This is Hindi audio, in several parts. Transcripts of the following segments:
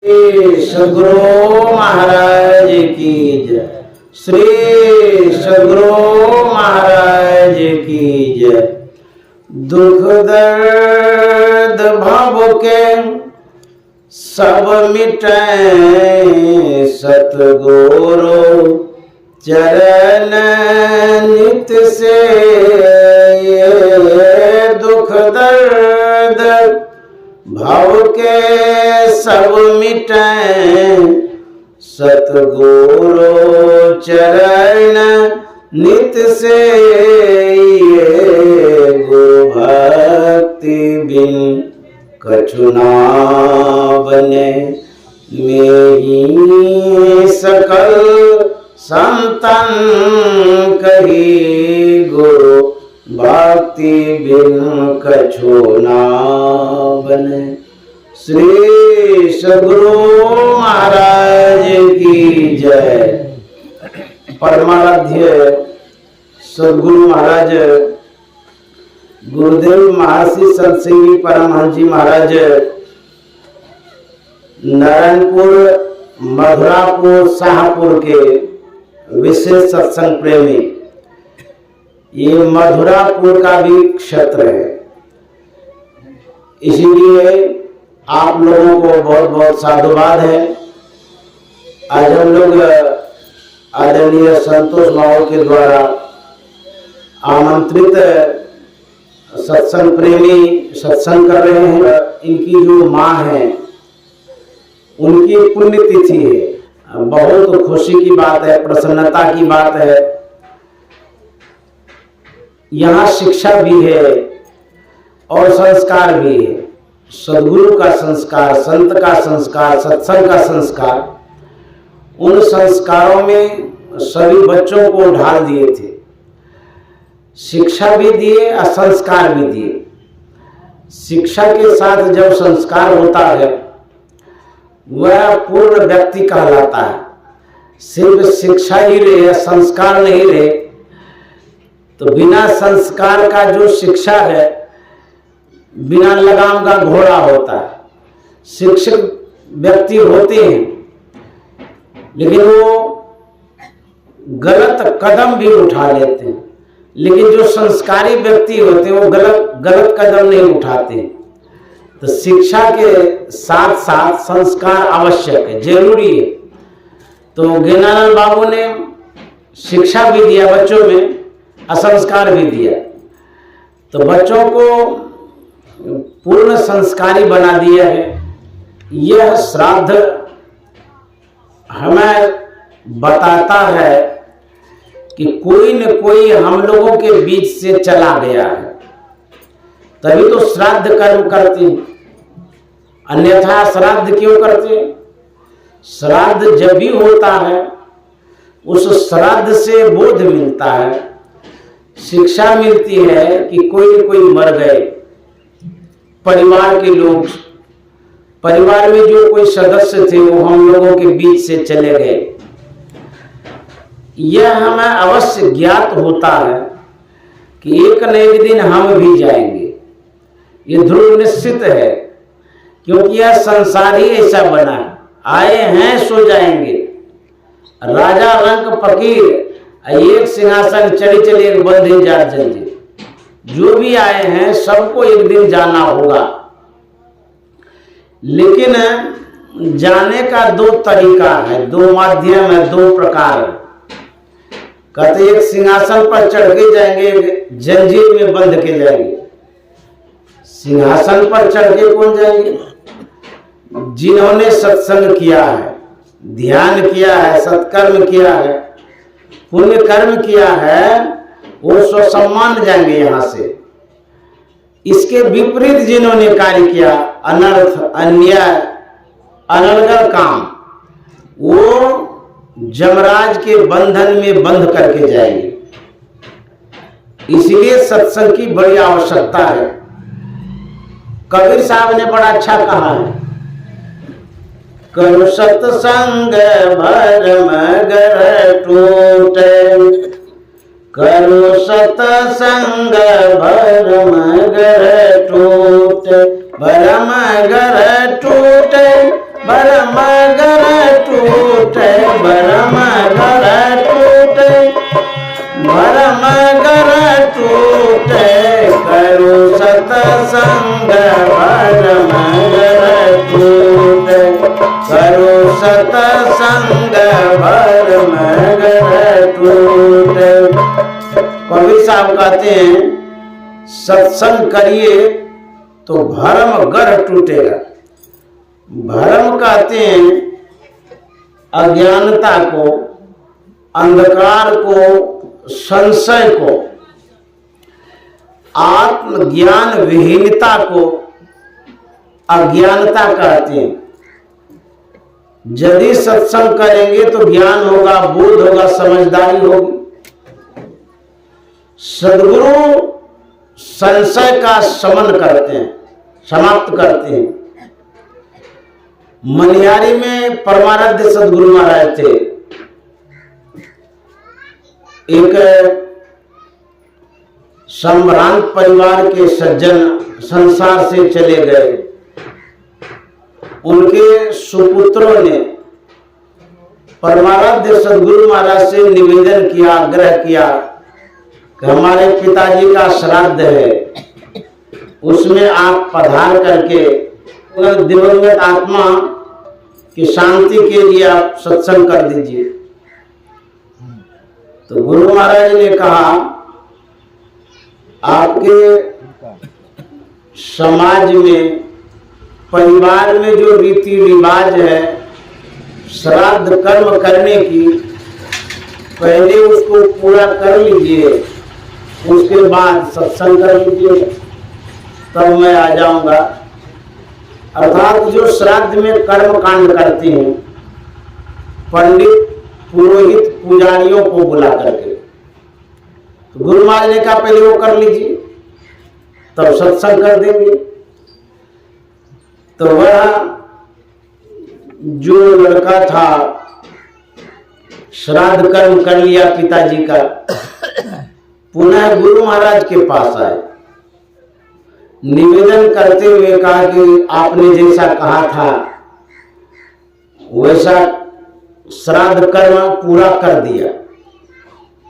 श्री सद्गुरु महाराज की जय। श्री सद्गुरु महाराज की जय। दुख दर्द भव के सब मिटे सतगुरु चरण नित से। दुख दर्द भव के सब मिटे सतगुरु चरण नित से। गुरु भक्ति बिन कछु ना बने मेरी सकल संतन कही। गुरु भक्ति बिन कछु ना बने। श्री सद्गुरु महाराज की जय। परमाराध्य सद्गुरु महाराज गुरुदेव महर्षि संत सिंह परमहंस जी महाराज नारायणपुर मधुरापुर शाहपुर के विशेष सत्संग प्रेमी। ये मधुरापुर का भी क्षेत्र है, इसीलिए आप लोगों को बहुत बहुत साधुवाद है। आज हम लोग आदरणीय संतोष माओ के द्वारा आमंत्रित सत्संग प्रेमी सत्संग कर रहे हैं। इनकी जो माँ है उनकी पुण्यतिथि है। बहुत खुशी की बात है, प्रसन्नता की बात है। यहाँ शिक्षा भी है और संस्कार भी है। सद्गुरु का संस्कार, संत का संस्कार, सत्संग का संस्कार, उन संस्कारों में सभी बच्चों को ढाल दिए थे। शिक्षा भी दिए और संस्कार भी दिए। शिक्षा के साथ जब संस्कार होता है वह पूर्ण व्यक्ति कहलाता है। सिर्फ शिक्षा ही रहे, संस्कार नहीं रहे तो बिना संस्कार का जो शिक्षा है बिना लगाम का घोड़ा होता है। शिक्षित व्यक्ति होते हैं लेकिन वो गलत कदम भी उठा लेते हैं, लेकिन जो संस्कारी व्यक्ति होते हैं वो गलत कदम नहीं उठाते। तो शिक्षा के साथ साथ संस्कार आवश्यक है, जरूरी है। तो ज्ञानानंद बाबू ने शिक्षा भी दिया बच्चों में, असंस्कार भी दिया। तो बच्चों को पूर्ण संस्कारी बना दिया है। यह श्राद्ध हमें बताता है कि कोई न कोई हम लोगों के बीच से चला गया है, तभी तो श्राद्ध कर्म करते हैं। अन्यथा श्राद्ध क्यों करते हैं? श्राद्ध जब भी होता है उस श्राद्ध से बोध मिलता है, शिक्षा मिलती है कि कोई न कोई मर गए। परिवार के लोग, परिवार में जो कोई सदस्य थे वो हम लोगों के बीच से चले गए। यह हमें अवश्य ज्ञात होता है कि एक न एक दिन हम भी जाएंगे। ये ध्रुव निश्चित है, क्योंकि यह संसार ही ऐसा बना है। आए हैं सो जाएंगे। राजा रंक फकीर एक सिंहासन चढ़ी चली एक बंधे जार जंजीर। जो भी आए हैं सबको एक दिन जाना होगा। लेकिन जाने का दो तरीका है, दो माध्यम है, दो प्रकार है। कहते एक सिंहासन पर चढ़ के जाएंगे, जंजीर में बंध के जाएंगे। सिंहासन पर चढ़ के कौन जाएंगे? जिन्होंने सत्संग किया है, ध्यान किया है, सत्कर्म किया है, पुण्य कर्म किया है, वो स्वसम्मान जाएंगे यहां से। इसके विपरीत जिन्होंने कार्य किया, अनर्थ, अन्याय, अनर्गल काम, वो जमराज के बंधन में बंध करके जाएंगे। इसलिए सत्संग की बड़ी आवश्यकता है। कबीर साहब ने बड़ा अच्छा कहा है, करो सत्संग भरम गर टूटे, करो सत्संग भरम गर टूटे, भरम गर टूटे, भरम टूटे, भरम घर टूटे, भरम घर टूटे, करो सतसंग भरम घर टूटे, करो सतसंग भरम घर टूटे। कबीर साहब कहते हैं सत्संग करिए तो भरम घर टूटेगा। भरम कहते हैं अज्ञानता को, अंधकार को, संशय को, आत्मज्ञान विहीनता को अज्ञानता कहते हैं। यदि सत्संग करेंगे तो ज्ञान होगा, बोध होगा, समझदारी होगी। सद्गुरु संशय का शमन करते हैं, समाप्त करते हैं। मनिहारी में परमाराध्य सद्गुरु महाराज थे। एक संभ्रांत परिवार के सज्जन संसार से चले गए। उनके सुपुत्रों ने परमाराध्य सद्गुरु महाराज से निवेदन किया, आग्रह किया कि हमारे पिताजी का श्राद्ध है, उसमें आप पधार करके दिवंगत आत्मा की शांति के लिए आप सत्संग कर दीजिए। तो गुरु महाराज ने कहा आपके समाज में, परिवार में जो रीति रिवाज है श्राद्ध कर्म करने की, पहले उसको पूरा कर लीजिए, उसके बाद सत्संग कर लीजिए, तब मैं आ जाऊंगा। अर्थात जो श्राद्ध में कर्म कांड करते हैं पंडित, पुरोहित, पुजारियों को बुला करके, तो गुरु महाराज ने कहा पहले वो कर लीजिए तब सत्संग कर देंगे। तो वह जो लड़का था श्राद्ध कर्म कर लिया पिताजी का, पुनः गुरु महाराज के पास आए, निवेदन करते हुए कहा कि आपने जैसा कहा था वैसा श्राद्ध कर्म पूरा कर दिया,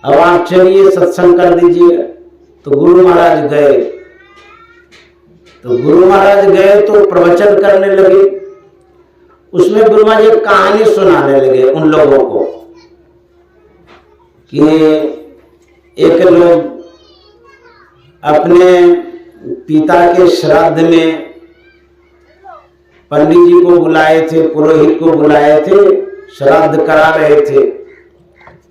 अब आप चलिए सत्संग कर दीजिएगा। तो गुरु महाराज गए। तो प्रवचन करने लगे। उसमें गुरु महाराज एक कहानी सुनाने लगे उन लोगों को कि एक लोग अपने पिता के श्राद्ध में पंडित जी को बुलाए थे, पुरोहित को बुलाए थे, श्राद्ध करा रहे थे।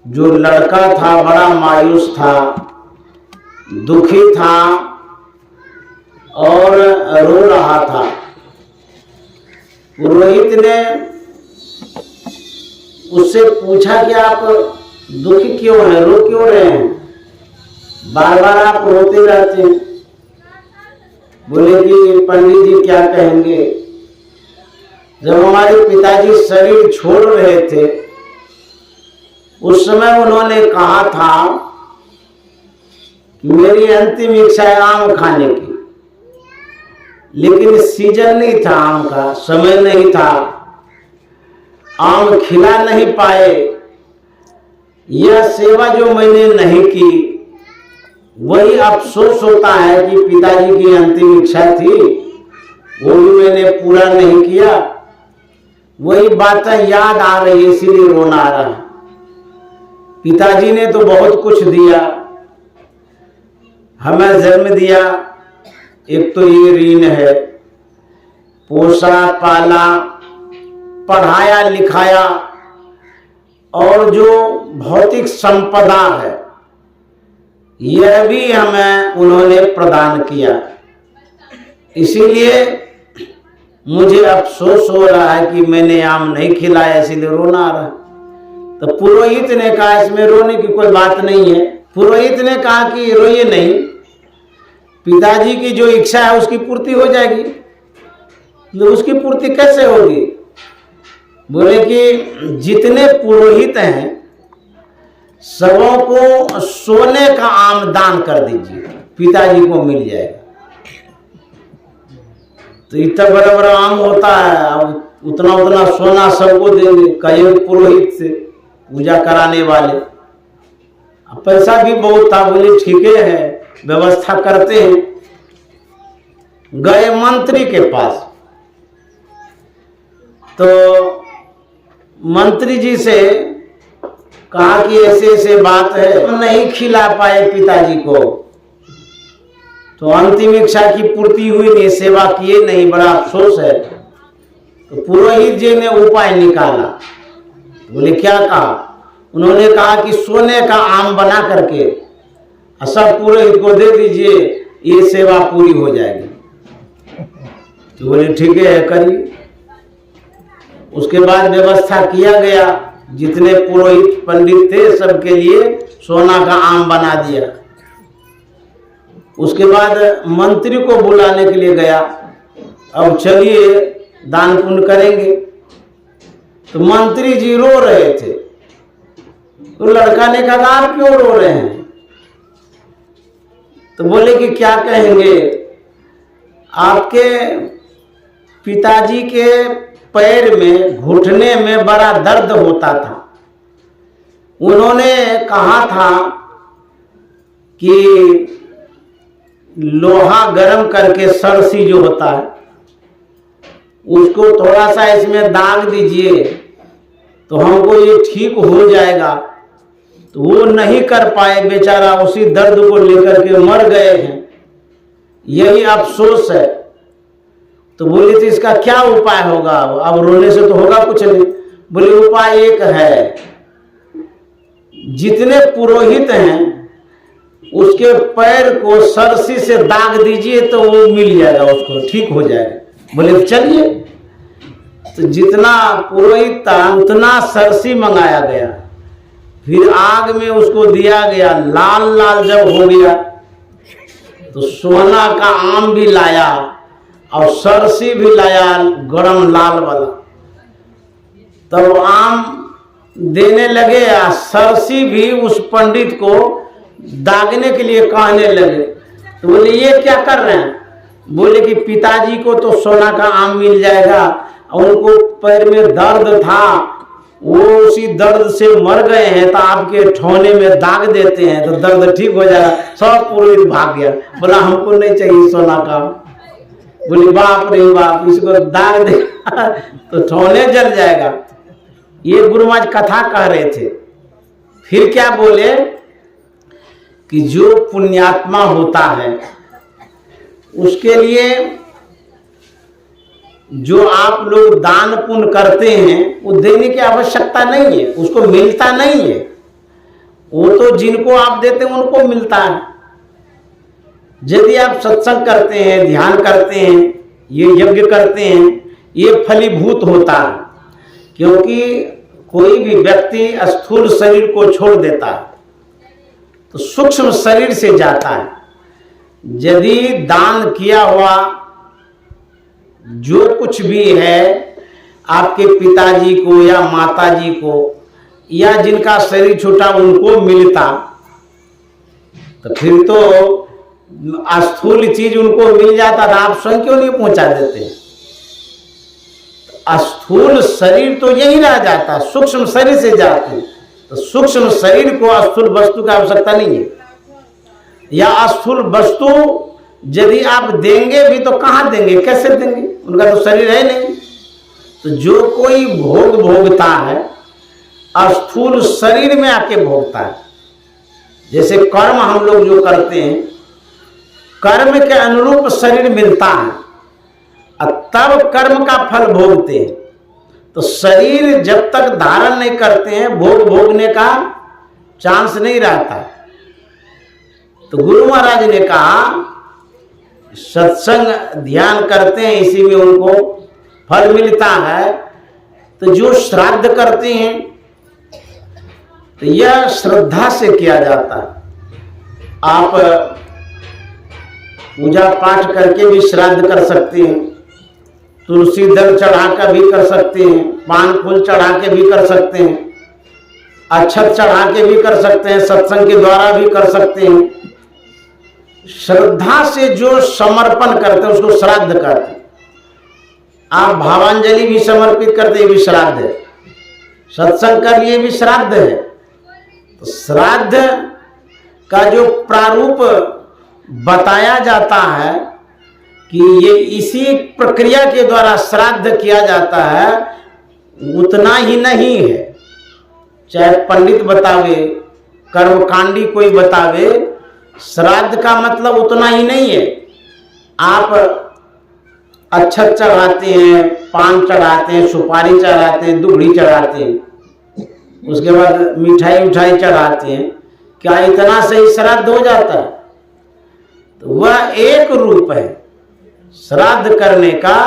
जो लड़का था बड़ा मायूस था, दुखी था और रो रहा था। पुरोहित ने उससे पूछा कि आप दुखी क्यों हैं, रो क्यों रहे हैं, बार बार आप रोते रहते हैं। बोले कि पंडित जी क्या कहेंगे, जब हमारे पिताजी शरीर छोड़ रहे थे उस समय उन्होंने कहा था कि मेरी अंतिम इच्छा है आम खाने की, लेकिन सीजन नहीं था, आम का समय नहीं था, आम खिला नहीं पाए। यह सेवा जो मैंने नहीं की वही अफसोस होता है कि पिताजी की अंतिम इच्छा थी वो भी मैंने पूरा नहीं किया। वही बातें याद आ रही है, इसीलिए रोना आ रहा है। पिताजी ने तो बहुत कुछ दिया, हमें जन्म दिया, एक तो ये ऋण है, पोसा पाला, पढ़ाया लिखाया, और जो भौतिक संपदा है यह भी हमें उन्होंने प्रदान किया। इसीलिए मुझे अफसोस हो रहा है कि मैंने आम नहीं खिलाया, इसीलिए रोना आ रहा है। तो पुरोहित ने कहा इसमें रोने की कोई बात नहीं है। पुरोहित ने कहा कि रोइए नहीं, पिताजी की जो इच्छा है उसकी पूर्ति हो जाएगी। तो उसकी पूर्ति कैसे होगी? बोले कि जितने पुरोहित हैं सबों को सोने का आम दान कर दीजिए, पिताजी को मिल जाएगा। तो इतना बड़ा बड़ा आम होता है, अब उतना उतना सोना सबको देंगे, कई पुरोहित से पूजा कराने वाले। पैसा भी बहुत था, बोले ठीक है व्यवस्था करते हैं। गए मंत्री के पास, तो मंत्री जी से कहा कि ऐसे ऐसे बात है, नहीं खिला पाए पिताजी को, तो अंतिम इच्छा की पूर्ति हुई नहीं, सेवा किए नहीं, बड़ा अफसोस है। तो पुरोहित जी ने उपाय निकाला। बोले क्या कहा? उन्होंने कहा कि सोने का आम बना करके सब पुरोहित को दे दीजिए, ये सेवा पूरी हो जाएगी। तो बोले ठीक है करिए। उसके बाद व्यवस्था किया गया, जितने पुरोहित पंडित थे सबके लिए सोना का आम बना दिया। उसके बाद मंत्री को बुलाने के लिए गया, अब चलिए दान पुण्य करेंगे। तो मंत्री जी रो रहे थे। तो लड़का ने कहा आप क्यों रो रहे हैं? तो बोले कि क्या कहेंगे, आपके पिताजी के पैर में, घुटने में बड़ा दर्द होता था। उन्होंने कहा था कि लोहा गर्म करके, सरसी जो होता है उसको थोड़ा सा इसमें दाग दीजिए तो हमको ये ठीक हो जाएगा। तो वो नहीं कर पाए बेचारा, उसी दर्द को लेकर के मर गए हैं, यही अफसोस है। तो बोले तो इसका क्या उपाय होगा? अब रोने से तो होगा कुछ नहीं। बोले उपाय एक है, जितने पुरोहित हैं उसके पैर को सरसी से दाग दीजिए तो वो मिल जाएगा, उसको ठीक हो जाएगा। बोले चलिए। तो जितना पुरोहित था उतना सरसी मंगाया गया, फिर आग में उसको दिया गया, लाल लाल जब हो गया तो सोना का आम भी लाया और सरसी भी लाया, गरम लाल वाला। तब आम देने लगे, सरसी भी उस पंडित को दागने के लिए कहने लगे। तो बोले ये क्या कर रहे हैं? बोले कि पिताजी को तो सोना का आम मिल जाएगा, और उनको पैर में दर्द था, वो उसी दर्द से मर गए हैं, तो आपके ठोने में दाग देते हैं तो दर्द ठीक हो जाएगा। सब पुरोहित भाग गया, बोला हमको नहीं चाहिए सोना का। बोले बाप रे बाप, इसको दाग दे तो ठोने जल जाएगा। ये गुरु महाराज कथा कह रहे थे। फिर क्या बोले कि जो पुण्यात्मा होता है उसके लिए जो आप लोग दान पुण्य करते हैं वो देने की आवश्यकता नहीं है, उसको मिलता नहीं है। वो तो जिनको आप देते हैं उनको मिलता है। यदि आप सत्संग करते हैं, ध्यान करते हैं, ये यज्ञ करते हैं, ये फलीभूत होता है। क्योंकि कोई भी व्यक्ति स्थूल शरीर को छोड़ देता है तो सूक्ष्म शरीर से जाता है। यदि दान किया हुआ जो कुछ भी है आपके पिताजी को या माताजी को या जिनका शरीर छोटा उनको मिलता, तो फिर तो स्थूल चीज उनको मिल जाता था, आप स्वयं क्यों नहीं पहुंचा देते? स्थूल शरीर तो यही रह जाता, सूक्ष्म शरीर से जाते। तो सूक्ष्म शरीर को स्थूल वस्तु की आवश्यकता नहीं है। या स्थूल वस्तु यदि आप देंगे भी तो कहाँ देंगे, कैसे देंगे? उनका तो शरीर है नहीं। तो जो कोई भोग भोगता है स्थूल शरीर में आके भोगता है। जैसे कर्म हम लोग जो करते हैं, कर्म के अनुरूप शरीर मिलता है और तब कर्म का फल भोगते हैं। तो शरीर जब तक धारण नहीं करते हैं भोग भोगने का चांस नहीं रहता। तो गुरु महाराज ने कहा सत्संग ध्यान करते हैं, इसी में उनको फल मिलता है। तो जो श्राद्ध करते हैं तो यह श्रद्धा से किया जाता है। आप पूजा पाठ करके भी श्राद्ध कर सकते हैं, तुलसी दल चढ़ा कर भी कर सकते हैं, पान फूल चढ़ा के भी कर सकते हैं, अक्षत चढ़ा के भी कर सकते हैं, सत्संग के द्वारा भी कर सकते हैं। श्रद्धा से जो समर्पण करते हैं उसको श्राद्ध कहते हैं। आप भावांजलि भी समर्पित करते, ये भी श्राद्ध है। सत्संग कर लिए भी श्राद्ध है। तो श्राद्ध का जो प्रारूप बताया जाता है कि ये इसी प्रक्रिया के द्वारा श्राद्ध किया जाता है, उतना ही नहीं है। चाहे पंडित बतावे, कर्मकांडी कोई बतावे, श्राद्ध का मतलब उतना ही नहीं है। आप अक्षत चढ़ाते हैं, पान चढ़ाते हैं, सुपारी चढ़ाते हैं, दुगड़ी चढ़ाते हैं, उसके बाद मिठाई उठाई चढ़ाते हैं, क्या इतना से ही श्राद्ध हो जाता है? तो वह एक रूप है श्राद्ध करने का,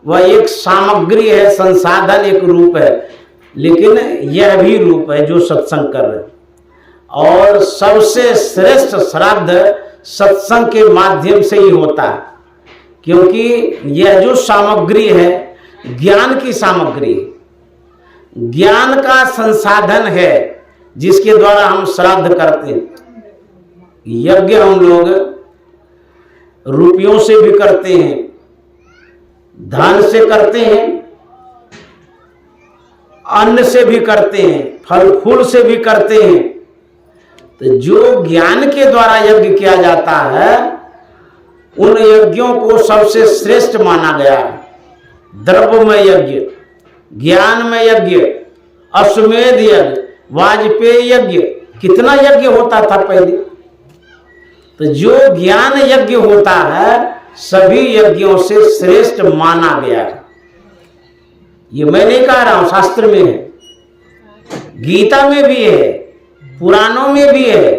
वह एक सामग्री है, संसाधन एक रूप है, लेकिन यह भी रूप है जो सत्संग कर रहे हैं। और सबसे श्रेष्ठ श्राद्ध सत्संग के माध्यम से ही होता है, क्योंकि यह जो सामग्री है ज्ञान की सामग्री है, ज्ञान का संसाधन है, जिसके द्वारा हम श्राद्ध करते हैं। यज्ञ हम लोग रुपयों से भी करते हैं, धन से करते हैं, अन्न से भी करते हैं, फल फूल से भी करते हैं। तो जो ज्ञान के द्वारा यज्ञ किया जाता है, उन यज्ञों को सबसे श्रेष्ठ माना गया है। द्रव्यमय यज्ञ, ज्ञानमय यज्ञ, अश्वमेध यज्ञ, वाजपेयी यज्ञ, कितना यज्ञ होता था पहले। तो जो ज्ञान यज्ञ होता है सभी यज्ञों से श्रेष्ठ माना गया है। ये मैं नहीं कह रहा हूं, शास्त्र में है, गीता में भी है, पुराणों में भी है।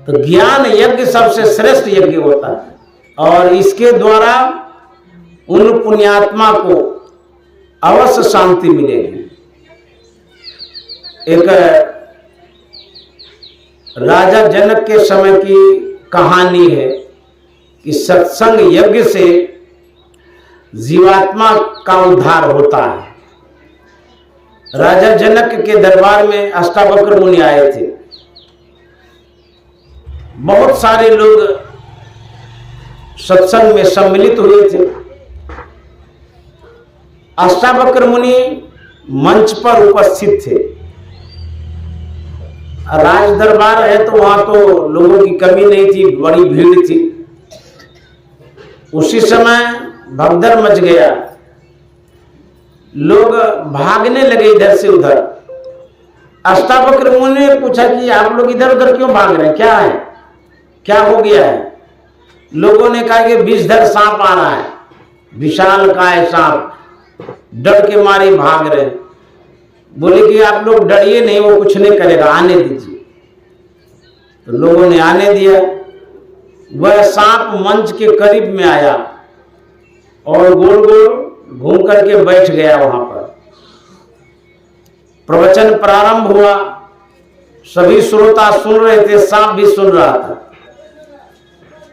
तो ज्ञान यज्ञ सबसे श्रेष्ठ यज्ञ होता है, और इसके द्वारा उन पुण्यात्मा को अवश्य शांति मिलेगी। एक राजा जनक के समय की कहानी है कि सत्संग यज्ञ से जीवात्मा का उद्धार होता है। राजा जनक के दरबार में अष्टावक्र मुनि आए थे। बहुत सारे लोग सत्संग में सम्मिलित हुए थे। अष्टावक्र मुनि मंच पर उपस्थित थे। राज दरबार है तो वहां तो लोगों की कमी नहीं थी, बड़ी भीड़ थी। उसी समय भगदड़ मच गया, लोग भागने लगे इधर से उधर। अष्टावक्र मुनि ने पूछा कि आप लोग इधर उधर क्यों भाग रहे हैं, क्या है, क्या हो गया है? लोगों ने कहा कि विषधर सांप आ रहा है, विशाल काय सांप, डर के मारे भाग रहे। बोले कि आप लोग डरिए नहीं, वो कुछ नहीं करेगा, आने दीजिए। तो लोगों ने आने दिया। वह सांप मंच के करीब में आया और गोल गोल घूम करके बैठ गया वहां पर। प्रवचन प्रारंभ हुआ, सभी श्रोता सुन रहे थे, सांप भी सुन रहा था।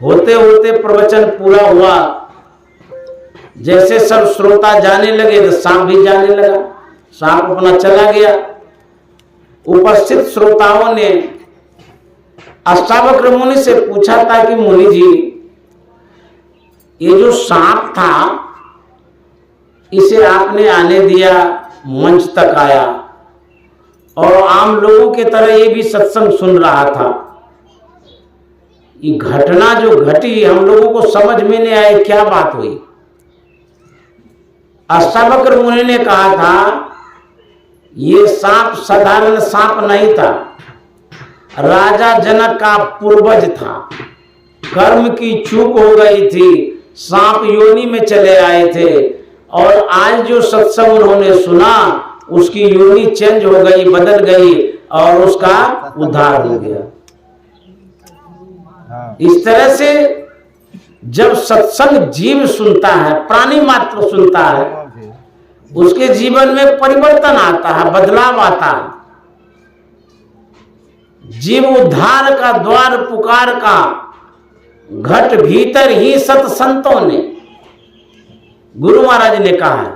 होते होते प्रवचन पूरा हुआ। जैसे सब श्रोता जाने लगे तो सांप भी जाने लगा, सांप अपना चला गया। उपस्थित श्रोताओं ने अष्टावक्र मुनि से पूछा था कि मुनि जी, ये जो सांप था इसे आपने आने दिया, मंच तक आया और आम लोगों के तरह ये भी सत्संग सुन रहा था। ये घटना जो घटी हम लोगों को समझ में नहीं आई, क्या बात हुई? अष्टावक्र मुनि ने कहा था ये सांप साधारण सांप नहीं था, राजा जनक का पूर्वज था। कर्म की चूक हो गई थी, सांप योनि में चले आए थे और आज जो सत्संग उन्होंने सुना उसकी योनि चेंज हो गई, बदल गई और उसका उद्धार हो गया। इस तरह से जब सत्संग जीव सुनता है, प्राणी मात्र सुनता है, उसके जीवन में परिवर्तन आता है, बदलाव आता है। जीव उद्धार का द्वार पुकार का घट भीतर ही सत्संतों ने, गुरु महाराज ने कहा है,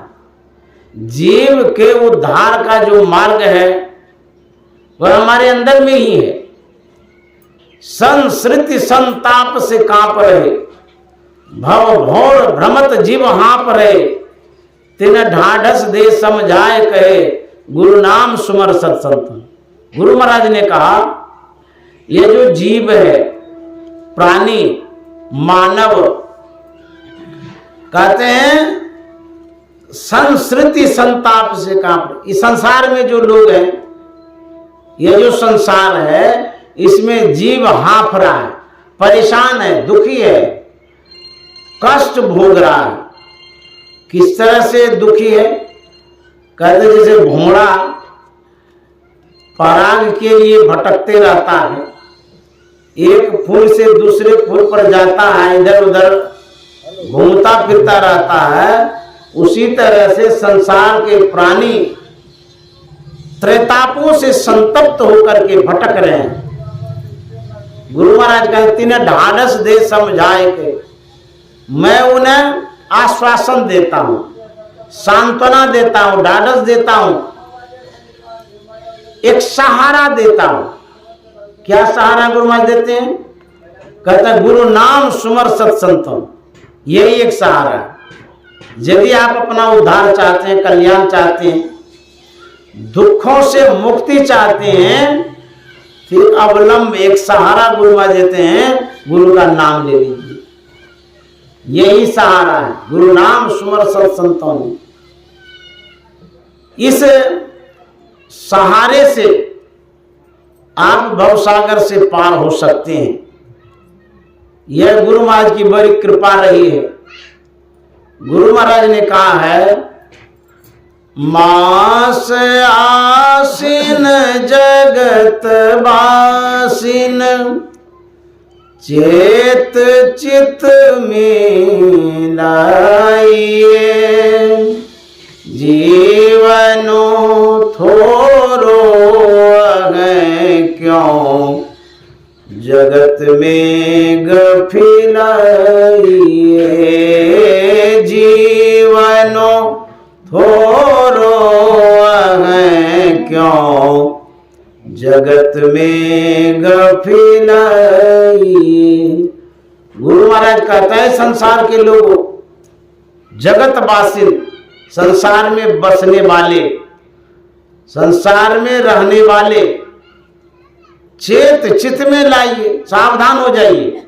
जीव के उद्धार का जो मार्ग है वह हमारे अंदर में ही है। संसृति संताप से कांप रहे, भव भौर भ्रमत जीव हाँप रहे, तिन ढाढ़स दे समझाए कहे गुरु नाम सुमर सत्संतन। गुरु महाराज ने कहा ये जो जीव है, प्राणी, मानव, कहते हैं संस्कृति संताप से कांप। इस संसार में जो लोग हैं, ये जो संसार है, इसमें जीव हाँफ रहा है, परेशान है, दुखी है, कष्ट भोग रहा है। किस तरह से दुखी है? कहते जैसे घोड़ा पराग के लिए भटकते रहता है, एक फूल से दूसरे फूल पर जाता है, इधर उधर घूमता फिरता रहता है, उसी तरह से संसार के प्राणी त्रेतापों से संतप्त होकर के भटक रहे हैं। गुरु महाराज कहते हैं ढाढ़स दे समझाए के, मैं उन्हें आश्वासन देता हूं, सांत्वना देता हूं, ढाढ़स देता हूं, एक सहारा देता हूं। क्या सहारा गुरु महाराज देते हैं? कहता है गुरु नाम सुमर सत्संतन, यही एक सहारा है। यदि आप अपना उद्धार चाहते हैं, कल्याण चाहते हैं, दुखों से मुक्ति चाहते हैं, फिर अवलंब एक सहारा गुरु महाराज देते हैं, गुरु का नाम ले लीजिए, यही सहारा है। गुरु नाम सुमर सत्संतन। इस सहारे से आप भवसागर से पार हो सकते हैं। यह गुरु महाराज की बड़ी कृपा रही है। गुरु महाराज ने कहा है मास आसीन जगत बासीन, चेत चित में लाइए, जीवनो थोरो है क्यों, जगत में गफिलाइए, जीवनो थोरो है क्यों, जगत में गफिलाइए। गुरु महाराज कहता है संसार के लोगों, जगतवासी, संसार में बसने वाले, संसार में रहने वाले, चेत चित में लाइए, सावधान हो जाइए,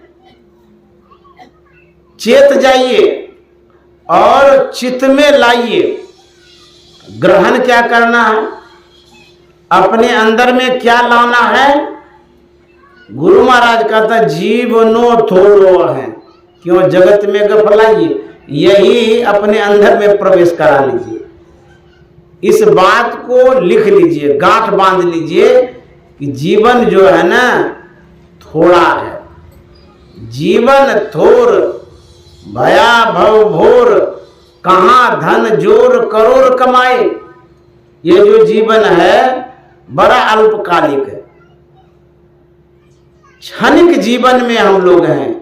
चेत जाइए और चित में लाइए। ग्रहण क्या करना है, अपने अंदर में क्या लाना है? गुरु महाराज कहता जीवनो थोड़ो है क्यों, जगत में गफलाइए, यही अपने अंदर में प्रवेश करा लीजिए। इस बात को लिख लीजिए, गांठ बांध लीजिए कि जीवन जो है ना थोड़ा है, जीवन थोर भया भव भोर, कहाँ धन जोर करोड़ कमाए। ये जो जीवन है बड़ा अल्पकालिक है, क्षणिक जीवन में हम लोग हैं।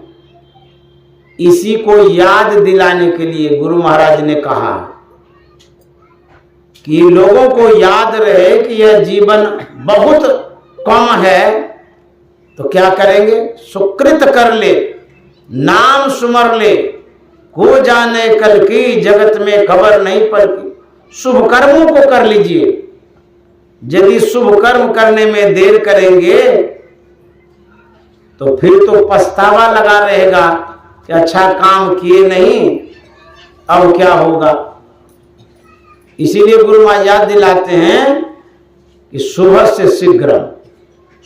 इसी को याद दिलाने के लिए गुरु महाराज ने कहा कि लोगों को याद रहे कि यह जीवन बहुत कम है, तो क्या करेंगे? सुकृत कर ले, नाम सुमर ले, को जाने कल की, जगत में खबर नहीं पड़ती। शुभ कर्मों को कर लीजिए। यदि शुभ कर्म करने में देर करेंगे तो फिर तो पछतावा लगा रहेगा कि अच्छा काम किए नहीं, अब क्या होगा। इसीलिए गुरु महाराज याद दिलाते हैं कि शुभ से शीघ्र,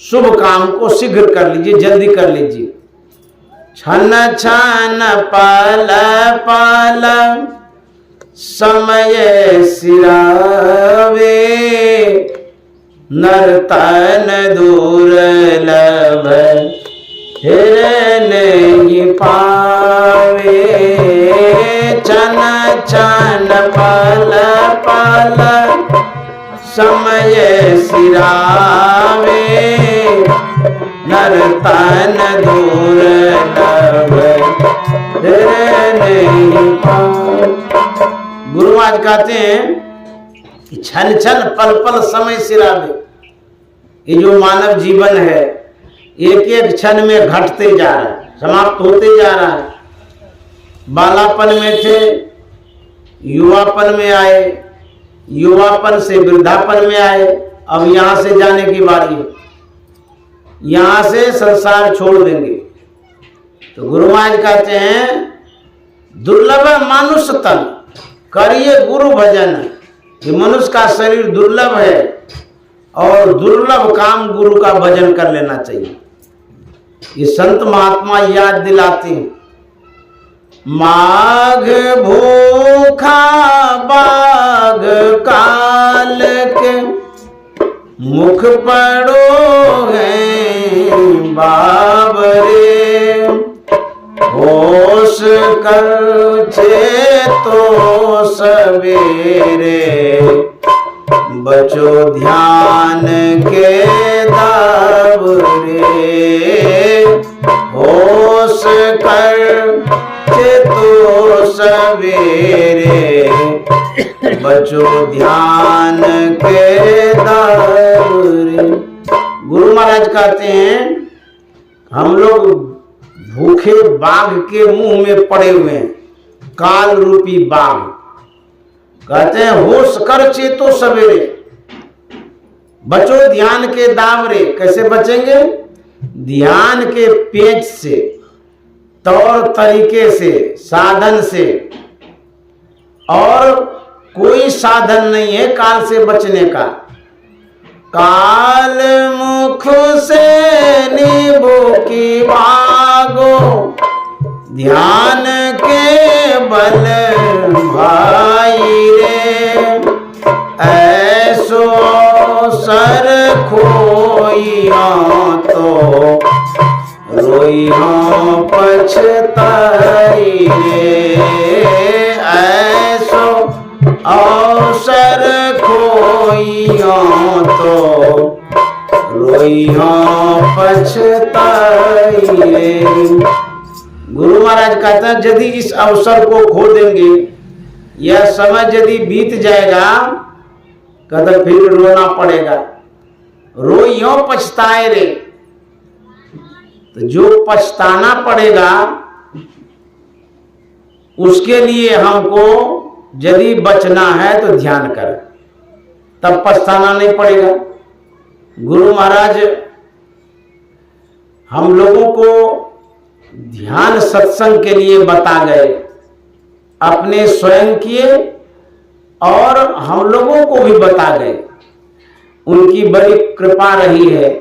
शुभ काम को शीघ्र कर लीजिए, जल्दी कर लीजिए। छन छन पल पल समय सिरावे, नर्तन दुर्लभ हिरन पावे। छन छन पल पल समय सिरावे, नर्तन दुर्लभ हिरन पावे। गुरु महाराज कहते हैं कि छन छन पल पल समय सिरावे। ये जो मानव जीवन है एक एक क्षण में घटते जा रहा है, समाप्त होते जा रहा है। बालापन में थे, युवापन में आए, युवापन से वृद्धापन में आए, अब यहां से जाने की बारी है, यहां से संसार छोड़ देंगे। तो गुरु महाराज कहते हैं दुर्लभ मानुष तन करिए गुरु भजन। ये मनुष्य का शरीर दुर्लभ है और दुर्लभ काम गुरु का भजन कर लेना चाहिए। ये संत महात्मा याद दिलाते हैं। माघ भूखा बाघ काल के मुख पड़ो है बाबरे, होश कर तो सवेरे, बचो ध्यान के दावरे। होश कर तो सवेरे, बचो ध्यान के दावरे। गुरु महाराज कहते हैं हम लोग भूखे बाघ के मुंह में पड़े हुए हैं, काल रूपी बाघ। कहते हैं होश कर चेतो सवेरे, बचो ध्यान के दावरे। कैसे बचेंगे? ध्यान के पेच से, तौर तरीके से, साधन से। और कोई साधन नहीं है काल से बचने का। काल मुख से नींबू की भागो, ध्यान के बल भाई रे। ऐसो सर खोइया तो रोइया पछताई रे। ऐसो अवसर खोइया तो रोइया पछताई रे। गुरु महाराज कहते हैं यदि इस अवसर को खो देंगे, यह समय यदि बीत जाएगा, कहते फिर रोना पड़ेगा। रोइयो पछताए रे। तो जो पछताना पड़ेगा उसके लिए हमको यदि बचना है तो ध्यान करें, तब पछताना नहीं पड़ेगा। गुरु महाराज हम लोगों को ध्यान सत्संग के लिए बता गए, अपने स्वयं किए और हम लोगों को भी बता गए। उनकी बड़ी कृपा रही है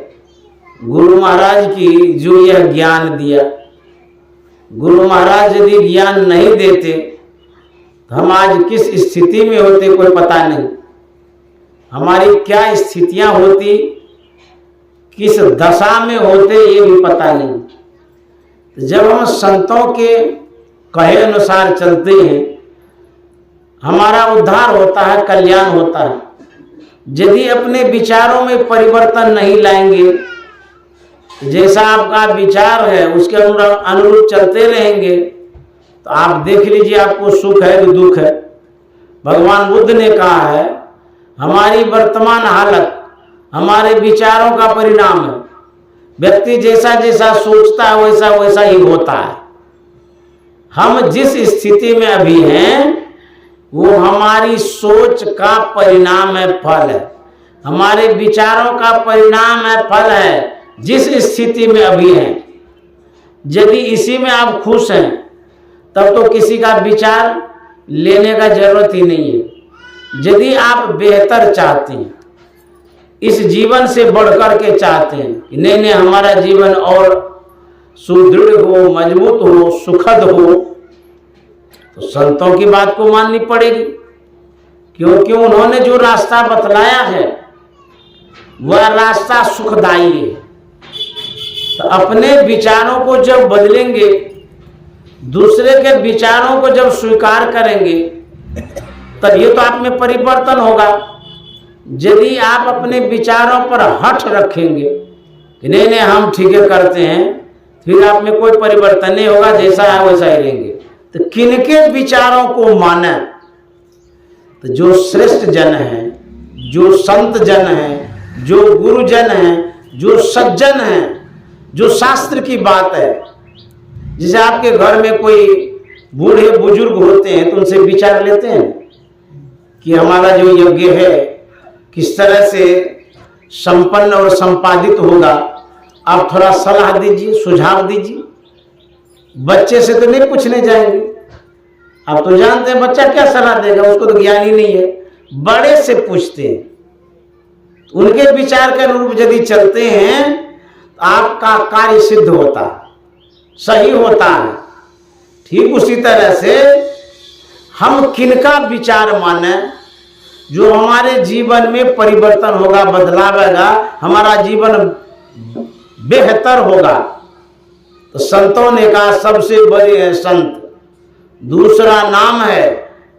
गुरु महाराज की जो यह ज्ञान दिया। गुरु महाराज यदि ज्ञान नहीं देते तो हम आज किस स्थिति में होते कोई पता नहीं। हमारी क्या स्थितियां होती, किस दशा में होते ये भी पता नहीं। जब हम संतों के कहे अनुसार चलते हैं हमारा उद्धार होता है, कल्याण होता है। यदि अपने विचारों में परिवर्तन नहीं लाएंगे, जैसा आपका विचार है उसके अनुरूप चलते रहेंगे, तो आप देख लीजिए आपको सुख है कि दुख है। भगवान बुद्ध ने कहा है हमारी वर्तमान हालत हमारे विचारों का परिणाम है। व्यक्ति जैसा जैसा सोचता है वैसा वैसा ही होता है। हम जिस स्थिति में अभी हैं वो हमारी सोच का परिणाम है, फल है। हमारे विचारों का परिणाम है, फल है। जिस स्थिति में अभी हैं, यदि इसी में आप खुश हैं तब तो किसी का विचार लेने का जरूरत ही नहीं है। यदि आप बेहतर चाहते हैं, इस जीवन से बढ़कर के चाहते हैं कि नहीं नहीं हमारा जीवन और सुदृढ़ हो, मजबूत हो, सुखद हो, तो संतों की बात को माननी पड़ेगी। क्योंकि उन्होंने जो रास्ता बतलाया है वह रास्ता सुखदायी है। तो अपने विचारों को जब बदलेंगे, दूसरे के विचारों को जब स्वीकार करेंगे, तब ये तो आप में परिवर्तन होगा। यदि आप अपने विचारों पर हठ रखेंगे कि नहीं नहीं हम ठीक है करते हैं, फिर आप में कोई परिवर्तन नहीं होगा, जैसा है वैसा ही रहेंगे। तो किनके विचारों को माने? तो जो श्रेष्ठ जन हैं, जो संत जन हैं, जो गुरुजन हैं, जो सज्जन हैं, जो शास्त्र की बात है। जैसे आपके घर में कोई बूढ़े बुजुर्ग होते हैं तो उनसे विचार लेते हैं कि हमारा जो यज्ञ है किस तरह से संपन्न और संपादित होगा, आप थोड़ा सलाह दीजिए, सुझाव दीजिए। बच्चे से तो नहीं पूछने जाएंगे, आप तो जानते हैं बच्चा क्या सलाह देगा, उसको तो ज्ञान ही नहीं है। बड़े से पूछते हैं, उनके विचार के अनुरूप यदि चलते हैं तो आपका कार्य सिद्ध होता, सही होता है। ठीक उसी तरह से हम किनका विचार माने जो हमारे जीवन में परिवर्तन होगा, बदलाव आएगा, हमारा जीवन बेहतर होगा। तो संतों ने कहा सबसे बड़े है संत, दूसरा नाम है,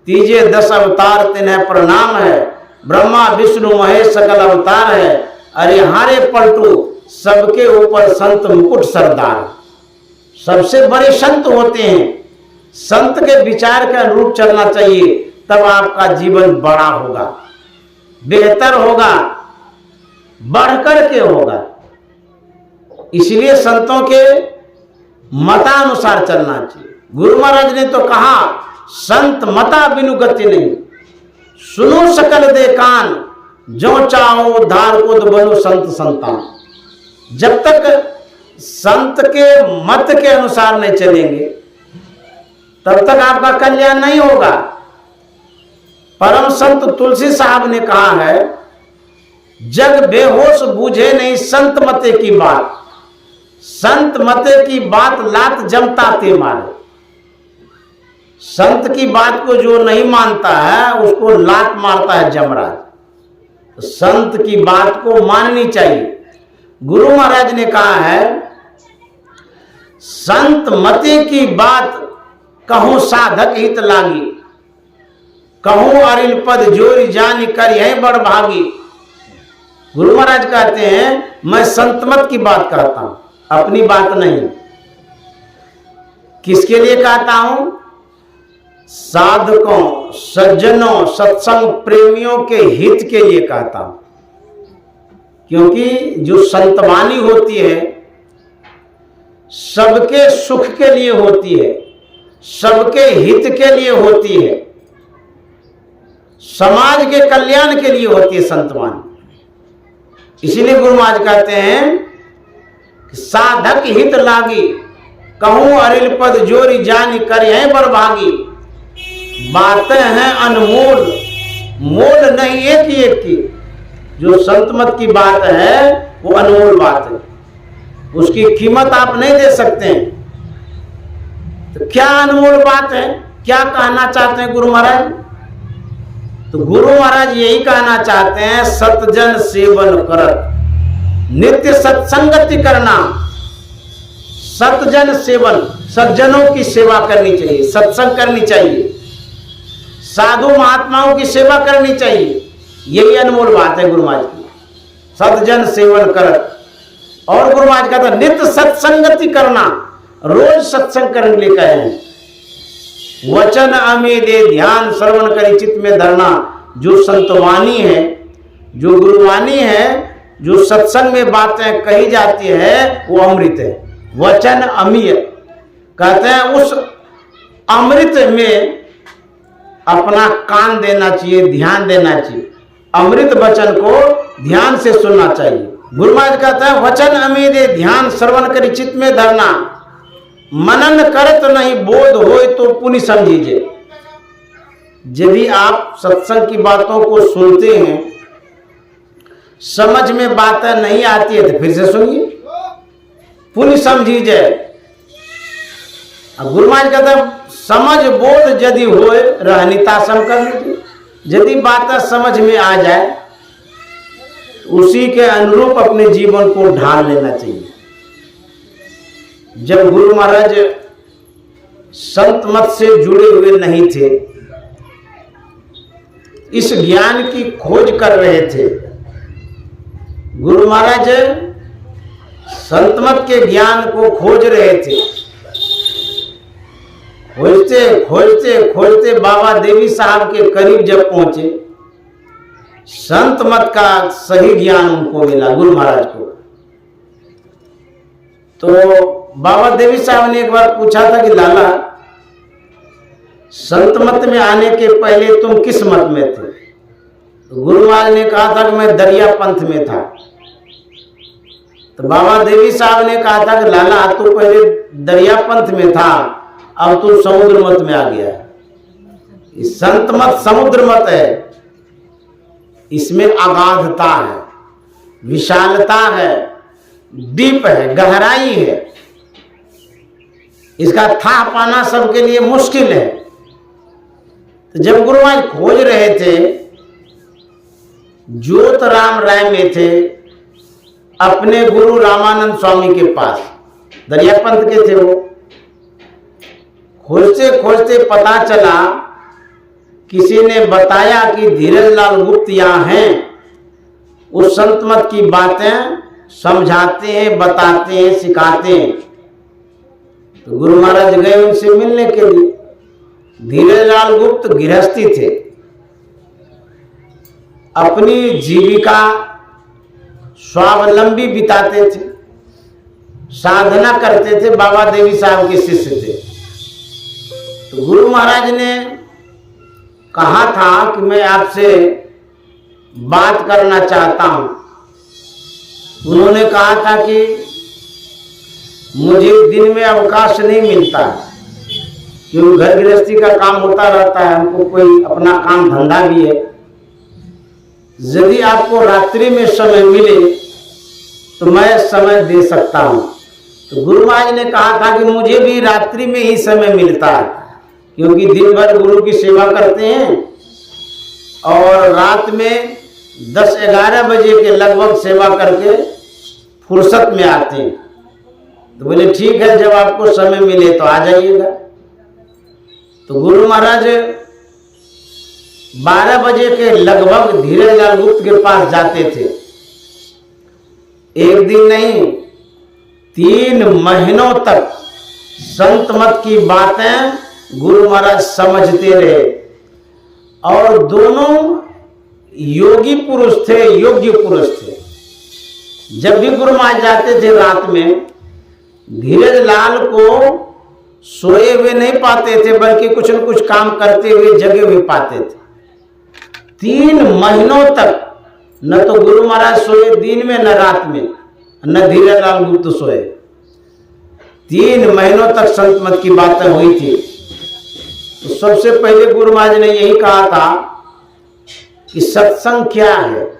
तीजे 10 अवतार तिन्हें प्रणाम है, ब्रह्मा विष्णु महेश सकल अवतार है, अरे हारे पलटू सबके ऊपर संत मुकुट सरदार। सबसे बड़े संत होते हैं, संत के विचार के अनुरूप चलना चाहिए, तब आपका जीवन बड़ा होगा, बेहतर होगा, बढ़कर के होगा। इसलिए संतों के मतानुसार चलना चाहिए। गुरु महाराज ने तो कहा संत मता बिनु गति नहीं, सुनो सकल दे कान, जो चाहो उद्धार को तो बनो संत संतान। जब तक संत के मत के अनुसार नहीं चलेंगे तब तक आपका कल्याण नहीं होगा। परम संत तुलसी साहब ने कहा है, जग बेहोश बूझे नहीं संत मते की बात, संत मते की बात लात जमता ते मारे। संत की बात को जो नहीं मानता है उसको लात मारता है जमराज। संत की बात को माननी चाहिए। गुरु महाराज ने कहा है, संत मते की बात कहूं साधक हित लागी, कहूं अरिल पद जोरी जानी कर यही बड़ भागी। गुरु महाराज कहते हैं मैं संत मत की बात कहता हूं, अपनी बात नहीं। किसके लिए कहता हूं? साधकों, सज्जनों, सत्संग प्रेमियों के हित के लिए कहता हूं। क्योंकि जो संतवाणी होती है सबके सुख के लिए होती है, सबके हित के लिए होती है, समाज के कल्याण के लिए होती है संतवाणी। इसीलिए गुरु महाराज कहते हैं कि साधक हित लागी, कहूं अरिल पद जोरी जानी कर यहीं पर भागी। बातें हैं अनमोल, मोल नहीं एक ही एक की। जो संत मत की बात है वो अनमोल बात है, उसकी कीमत आप नहीं दे सकते हैं। तो क्या अनमोल बात है, क्या कहना चाहते हैं गुरु महाराज? तो गुरु महाराज यही कहना चाहते हैं, सतजन सेवन करत नित्य सत्संगति करना। सतजन सेवन, सज्जनों की सेवा करनी चाहिए, सत्संग करनी चाहिए, साधु महात्माओं की सेवा करनी चाहिए। यही अनमोल बात है गुरु महाराज की, सतजन सेवन करत। और गुरु महाराज कहते हैं नित्य सत्संगति करना, रोज सत्संग करने के लिए कहे। वचन अमेदे ध्यान श्रवण करी चित्त में धरना। जो संतवाणी है, जो गुरुवाणी है, जो सत्संग में बातें कही जाती है वो अमृत है। वचन अमीय कहते हैं उस अमृत में अपना कान देना चाहिए, ध्यान देना चाहिए, अमृत वचन को ध्यान से सुनना चाहिए। गुरु महाराज कहते हैं वचन अमीदे ध्यान श्रवण करी चित्त में धरना, मनन करत नहीं बोध होए तो पुण्य समझीजे। यदि आप सत्संग की बातों को सुनते हैं, समझ में बातें नहीं आती है तो फिर से सुनिए, पुण्य समझीजे। गुरु महाराज कहते हैं समझ बोध यदि होए रहनिता सम कर लीजिए। यदि बातें समझ में आ जाए उसी के अनुरूप अपने जीवन को ढाल लेना चाहिए। जब गुरु महाराज संत मत से जुड़े हुए नहीं थे, इस ज्ञान की खोज कर रहे थे। गुरु महाराज संत मत के ज्ञान को खोज रहे थे। खोजते खोजते खोजते बाबा देवी साहब के करीब जब पहुंचे, संत मत का सही ज्ञान उनको मिला गुरु महाराज को। तो बाबा देवी साहब ने एक बार पूछा था कि लाला संत मत में आने के पहले तुम किस मत में थे? तो गुरु महाराज ने कहा था कि मैं दरिया पंथ में था। तो बाबा देवी साहब ने कहा था कि लाला तू पहले दरिया पंथ में था, अब तू समुद्र मत में आ गया। संत मत समुद्र मत है, इसमें अगाधता है, विशालता है, डीप है, गहराई है, इसका था पाना सबके लिए मुश्किल है। तो जब गुरु महाराज खोज रहे थे, ज्योत राम राय में थे, अपने गुरु रामानंद स्वामी के पास, दरिया पंथ के थे वो। खोजते खोजते पता चला, किसी ने बताया कि धीरज लाल गुप्त यहाँ हैं, उस संत मत की बातें समझाते हैं, बताते हैं, सिखाते हैं। तो गुरु महाराज गए उनसे मिलने के लिए। धीरज लाल गुप्त गृहस्थी थे, अपनी जीविका स्वावलंबी बिताते थे, साधना करते थे, बाबा देवी साहब के शिष्य थे। तो गुरु महाराज ने कहा था कि मैं आपसे बात करना चाहता हूं। उन्होंने कहा था कि मुझे दिन में अवकाश नहीं मिलता, क्योंकि घर गृहस्थी का काम होता रहता है, हमको कोई अपना काम धंधा भी है। यदि आपको रात्रि में समय मिले तो मैं समय दे सकता हूं। तो गुरु महाराज ने कहा था कि मुझे भी रात्रि में ही समय मिलता है, क्योंकि दिन भर गुरु की सेवा करते हैं और रात में 10-11 बजे के लगभग सेवा करके फुर्सत में आते हैं। तो बोले ठीक है, जब आपको समय मिले तो आ जाइएगा। तो गुरु महाराज 12 बजे के लगभग धीरज लाल गुप्त के पास जाते थे। एक दिन नहीं, 3 महीनों तक संत मत की बातें गुरु महाराज समझते रहे। और दोनों योगी पुरुष थे, योग्य पुरुष थे। जब भी गुरु महाराज जाते थे रात में, धीरज लाल को सोए हुए नहीं पाते थे, बल्कि कुछ न कुछ काम करते हुए जगे हुए पाते थे। 3 महीनों तक न तो गुरु महाराज सोए दिन में, न रात में, न धीरज लाल गुप्त सोए। 3 महीनों तक संत मत की बातें हुई थी। तो सबसे पहले गुरु महाराज ने यही कहा था कि सत्संग क्या है।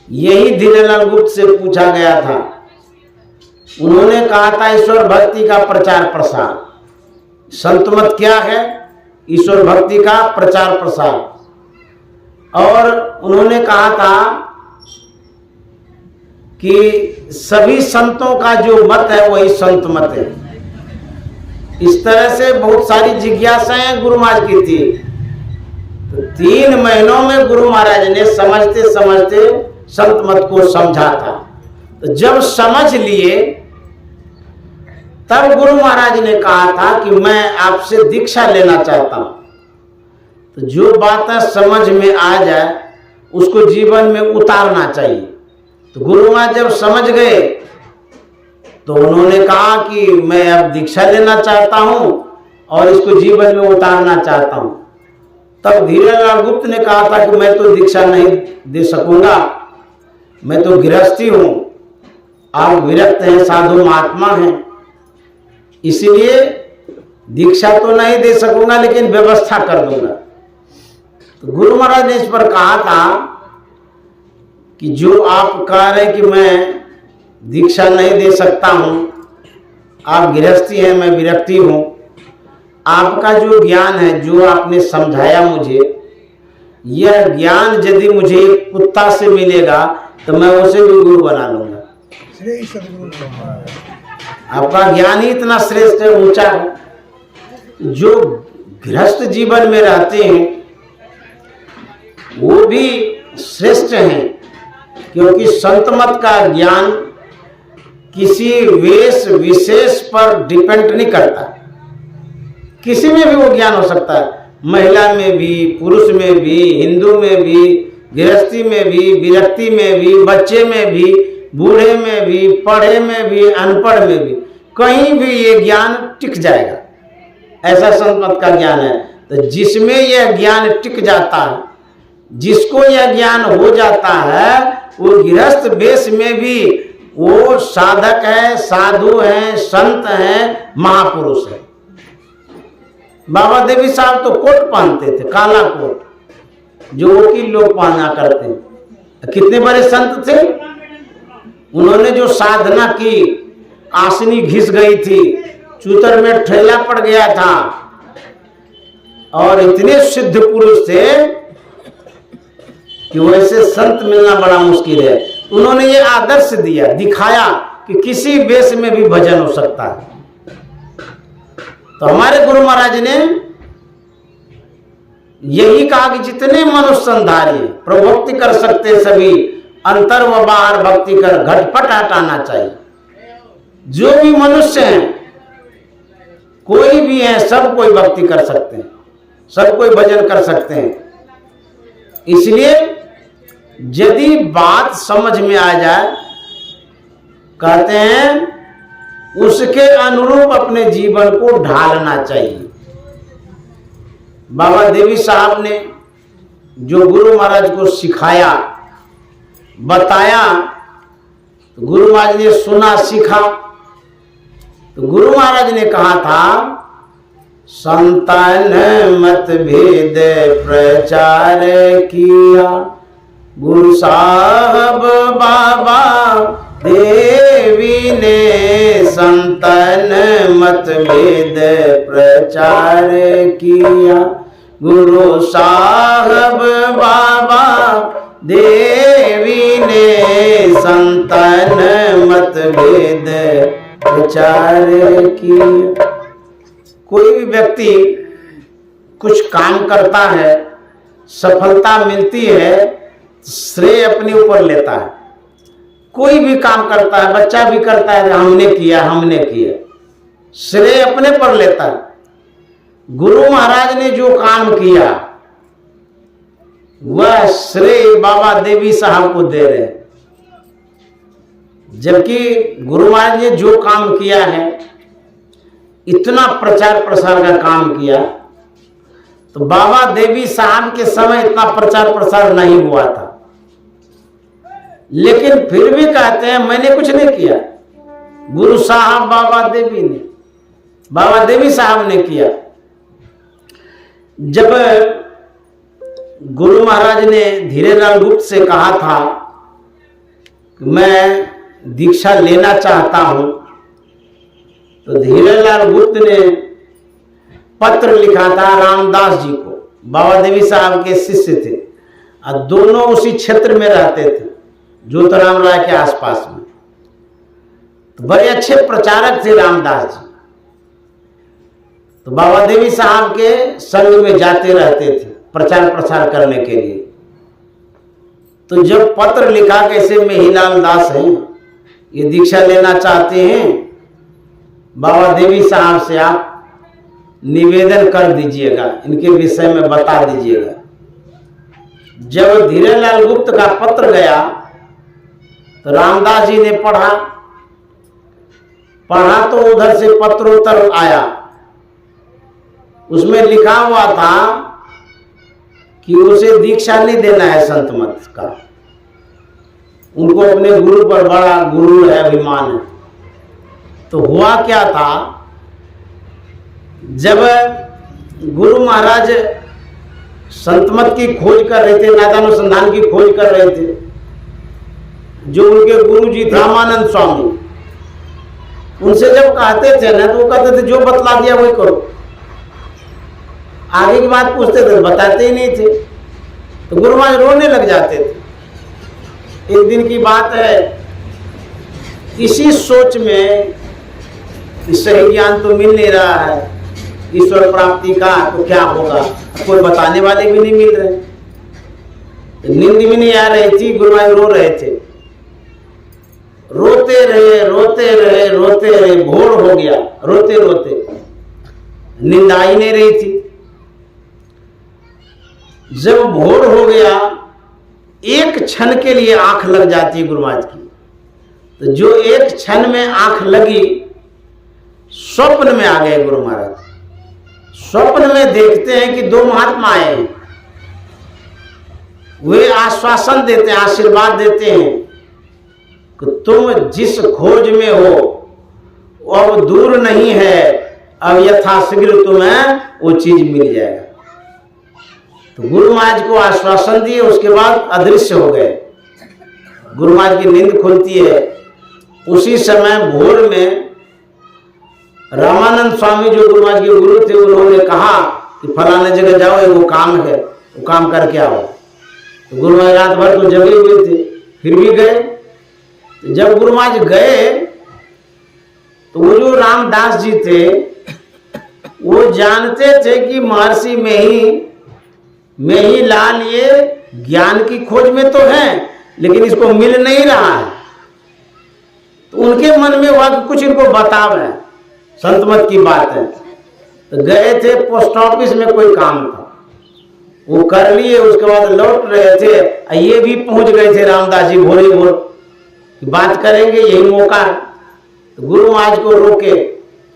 यही धीरज लाल गुप्त से पूछा गया था। उन्होंने कहा था ईश्वर भक्ति का प्रचार प्रसार। संत मत क्या है? ईश्वर भक्ति का प्रचार प्रसार। और उन्होंने कहा था कि सभी संतों का जो मत है वही संत मत है। इस तरह से बहुत सारी जिज्ञासाएं गुरु महाराज की थी। तो 3 महीनों में गुरु महाराज ने समझते समझते संत मत को समझा था। तो जब समझ लिए तब गुरु महाराज ने कहा था कि मैं आपसे दीक्षा लेना चाहता हूं। तो जो बातें समझ में आ जाए उसको जीवन में उतारना चाहिए। तो गुरु महाराज जब समझ गए तो उन्होंने कहा कि मैं अब दीक्षा लेना चाहता हूं और इसको जीवन में उतारना चाहता हूं। तब धीरज लाल गुप्त ने कहा था कि मैं तो दीक्षा नहीं दे सकूंगा, मैं तो गृहस्थी हूं, आप विरक्त हैं, साधु महात्मा हैं, इसलिए दीक्षा तो नहीं दे सकूंगा लेकिन व्यवस्था कर दूंगा। तो गुरु महाराज ने इस पर कहा था कि जो आप कह रहे हैं कि मैं दीक्षा नहीं दे सकता हूं, आप गृहस्थी हैं, मैं विरक्ति हूं, आपका जो ज्ञान है, जो आपने समझाया मुझे, यह ज्ञान यदि मुझे एक कुत्ता से मिलेगा तो मैं उसे भी गुरु बना लूंगा। आपका ज्ञान ही इतना श्रेष्ठ है, ऊंचा है। जो गृहस्थ जीवन में रहते हैं वो भी श्रेष्ठ हैं, क्योंकि संत मत का ज्ञान किसी वेश विशेष पर डिपेंड नहीं करता। किसी में भी वो ज्ञान हो सकता है, महिला में भी, पुरुष में भी, हिंदू में भी, गृहस्थी में भी, विरक्ति में भी, बच्चे में भी, बूढ़े में भी, पढ़े में भी, अनपढ़ में भी, कहीं भी ये ज्ञान टिक जाएगा। ऐसा संत मत का ज्ञान है। तो जिसमें यह ज्ञान टिक जाता है, जिसको यह ज्ञान हो जाता है, वो गृहस्थ वेश में भी वो साधक है, साधु है, संत है, महापुरुष है। बाबा देवी साहब तो कोट पहनते थे, काला कोट, जो वकील लोग पहना करते हैं। कितने बड़े संत थे। उन्होंने जो साधना की, आसनी घिस गई थी, चूतर में ठेला पड़ गया था, और इतने सिद्ध पुरुष थे कि वैसे संत मिलना बड़ा मुश्किल है। उन्होंने ये आदर्श दिया, दिखाया कि किसी वेश में भी भजन हो सकता है। तो हमारे गुरु महाराज ने यही कहा कि जितने मनुष्य संधारी प्रभुक्ति कर सकते सभी, अंतर व बाहर भक्ति कर घटपट हटाना चाहिए। जो भी मनुष्य हैं, कोई भी है, सब कोई भक्ति कर सकते हैं, सब कोई भजन कर सकते हैं। इसलिए यदि बात समझ में आ जाए, कहते हैं उसके अनुरूप अपने जीवन को ढालना चाहिए। बाबा देवी साहब ने जो गुरु महाराज को सिखाया, बताया, तो गुरु महाराज ने सुना, सीखा। तो गुरु महाराज ने कहा था, संतान मत भेद प्रचार किया, गुरु साहब बाबा देवी ने संतान मत भेद प्रचार किया, गुरु साहब बाबा देवी ने संतान मत भेद प्रचार किया। कोई भी व्यक्ति कुछ काम करता है, सफलता मिलती है, श्रेय अपने ऊपर लेता है। कोई भी काम करता है, बच्चा भी करता है, हमने किया, हमने किया, श्रेय अपने पर लेता है। गुरु महाराज ने जो काम किया वह श्रेय बाबा देवी साहब को दे रहे हैं। जबकि गुरु महाराज ने जो काम किया है, इतना प्रचार प्रसार का काम किया, तो बाबा देवी साहब के समय इतना प्रचार प्रसार नहीं हुआ था। लेकिन फिर भी कहते हैं मैंने कुछ नहीं किया, गुरु साहब बाबा देवी ने, बाबा देवी साहब ने किया। जब गुरु महाराज ने धीरेलाल गुप्त से कहा था कि मैं दीक्षा लेना चाहता हूं, तो धीरेलाल गुप्त ने पत्र लिखा था रामदास जी को। बाबा देवी साहब के शिष्य थे और दोनों उसी क्षेत्र में रहते थे, ज्योतिराम राय के आसपास में। तो बड़े अच्छे प्रचारक थे रामदास जी। तो बाबा देवी साहब के संग में जाते रहते थे प्रचार प्रसार करने के लिए। तो जब पत्र लिखा कैसे मेहीलाल दास हैं, ये दीक्षा लेना चाहते हैं, बाबा देवी साहब से आप निवेदन कर दीजिएगा, इनके विषय में बता दीजिएगा। जब धीरेलाल गुप्त का पत्र गया तो रामदास जी ने पढ़ा तो उधर से पत्रोत्तर आया। उसमें लिखा हुआ था कि उसे दीक्षा नहीं देना है संत मत का, उनको अपने गुरु पर बड़ा गुरु है, अभिमान है। तो हुआ क्या था, जब गुरु महाराज संत मत की खोज कर रहे थे, नादानुसंधान की खोज कर रहे थे, जो उनके गुरु जी रामानंद स्वामी, उनसे जब कहते थे ना, तो वो कहते थे जो बतला दिया वही करो, आगे की बात पूछते थे बताते ही नहीं थे। तो गुरु महाराज रोने लग जाते थे। एक दिन की बात है, इसी सोच में कि सही ज्ञान तो मिल नहीं रहा है, ईश्वर प्राप्ति का तो क्या होगा, कोई बताने वाले भी नहीं मिल रहे, नींद भी नहीं आ रही थी, गुरु महाराज रो रहे थे। रोते रहे रोते रहे रोते रहे, भोर हो गया, रोते रोते नींद आ ही नहीं रही थी। जब भोर हो गया, एक क्षण के लिए आंख लग जाती है गुरु महाराज की। तो जो एक क्षण में आंख लगी, स्वप्न में आ गए गुरु महाराज। स्वप्न में देखते हैं कि दो महात्मा आए, वे आश्वासन देते हैं, आशीर्वाद देते हैं कि तुम जिस खोज में हो वो अब दूर नहीं है, अब यथाशीघ्र तुम्हें वो चीज मिल जाएगा। तो गुरु महाराज को आश्वासन दिए, उसके बाद अदृश्य हो गए। गुरु महाराज की नींद खुलती है। उसी समय भोर में रामानंद स्वामी जो गुरु महाराज के गुरु थे, उन्होंने कहा कि फलाने जगह जाओ, वो काम है, वो काम करके आओ। तो गुरु महाराज रात भर तो जगे हुए थे, फिर भी गए। तो जब गुरु महाराज गए तो वो जो रामदास जी थे वो जानते थे कि महर्षि में ही लाल ये ज्ञान की खोज में तो है, लेकिन इसको मिल नहीं रहा है। तो उनके मन में हुआ कि कुछ इनको बतावे, संत मत की बात है। तो गए थे पोस्ट ऑफिस में, कोई काम था, वो कर लिए। उसके बाद लौट रहे थे, ये भी पहुंच गए थे रामदास जी भोरे भोर, बात करेंगे, यही मौका है। तो गुरु महाराज को रोके,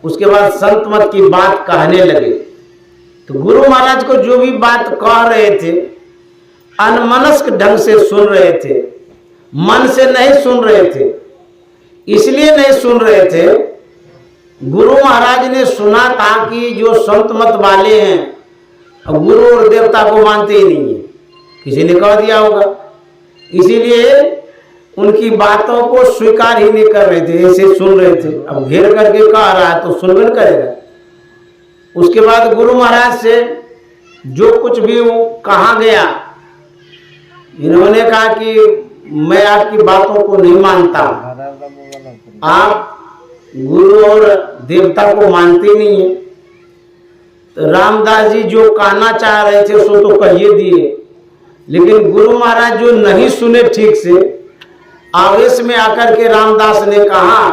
उसके बाद संत मत की बात कहने लगे। तो गुरु महाराज को जो भी बात कह रहे थे अनमनस्क ढंग से सुन रहे थे, मन से नहीं सुन रहे थे। इसलिए नहीं सुन रहे थे, गुरु महाराज ने सुना था कि जो संत मत वाले हैं गुरु और देवता को मानते ही नहीं है, किसी ने कह दिया होगा, इसीलिए उनकी बातों को स्वीकार ही नहीं कर रहे थे, ऐसे सुन रहे थे। अब घेर करके कह रहा है तो सुनबन करेगा। उसके बाद गुरु महाराज से जो कुछ भी वो कहा गया, इन्होंने कहा कि मैं आपकी बातों को नहीं मानता, आप गुरु और देवता को मानते नहीं है। तो रामदास जी जो कहना चाह रहे थे सो तो कहिए दिए, लेकिन गुरु महाराज जो नहीं सुने ठीक से, आवेश में आकर के रामदास ने कहा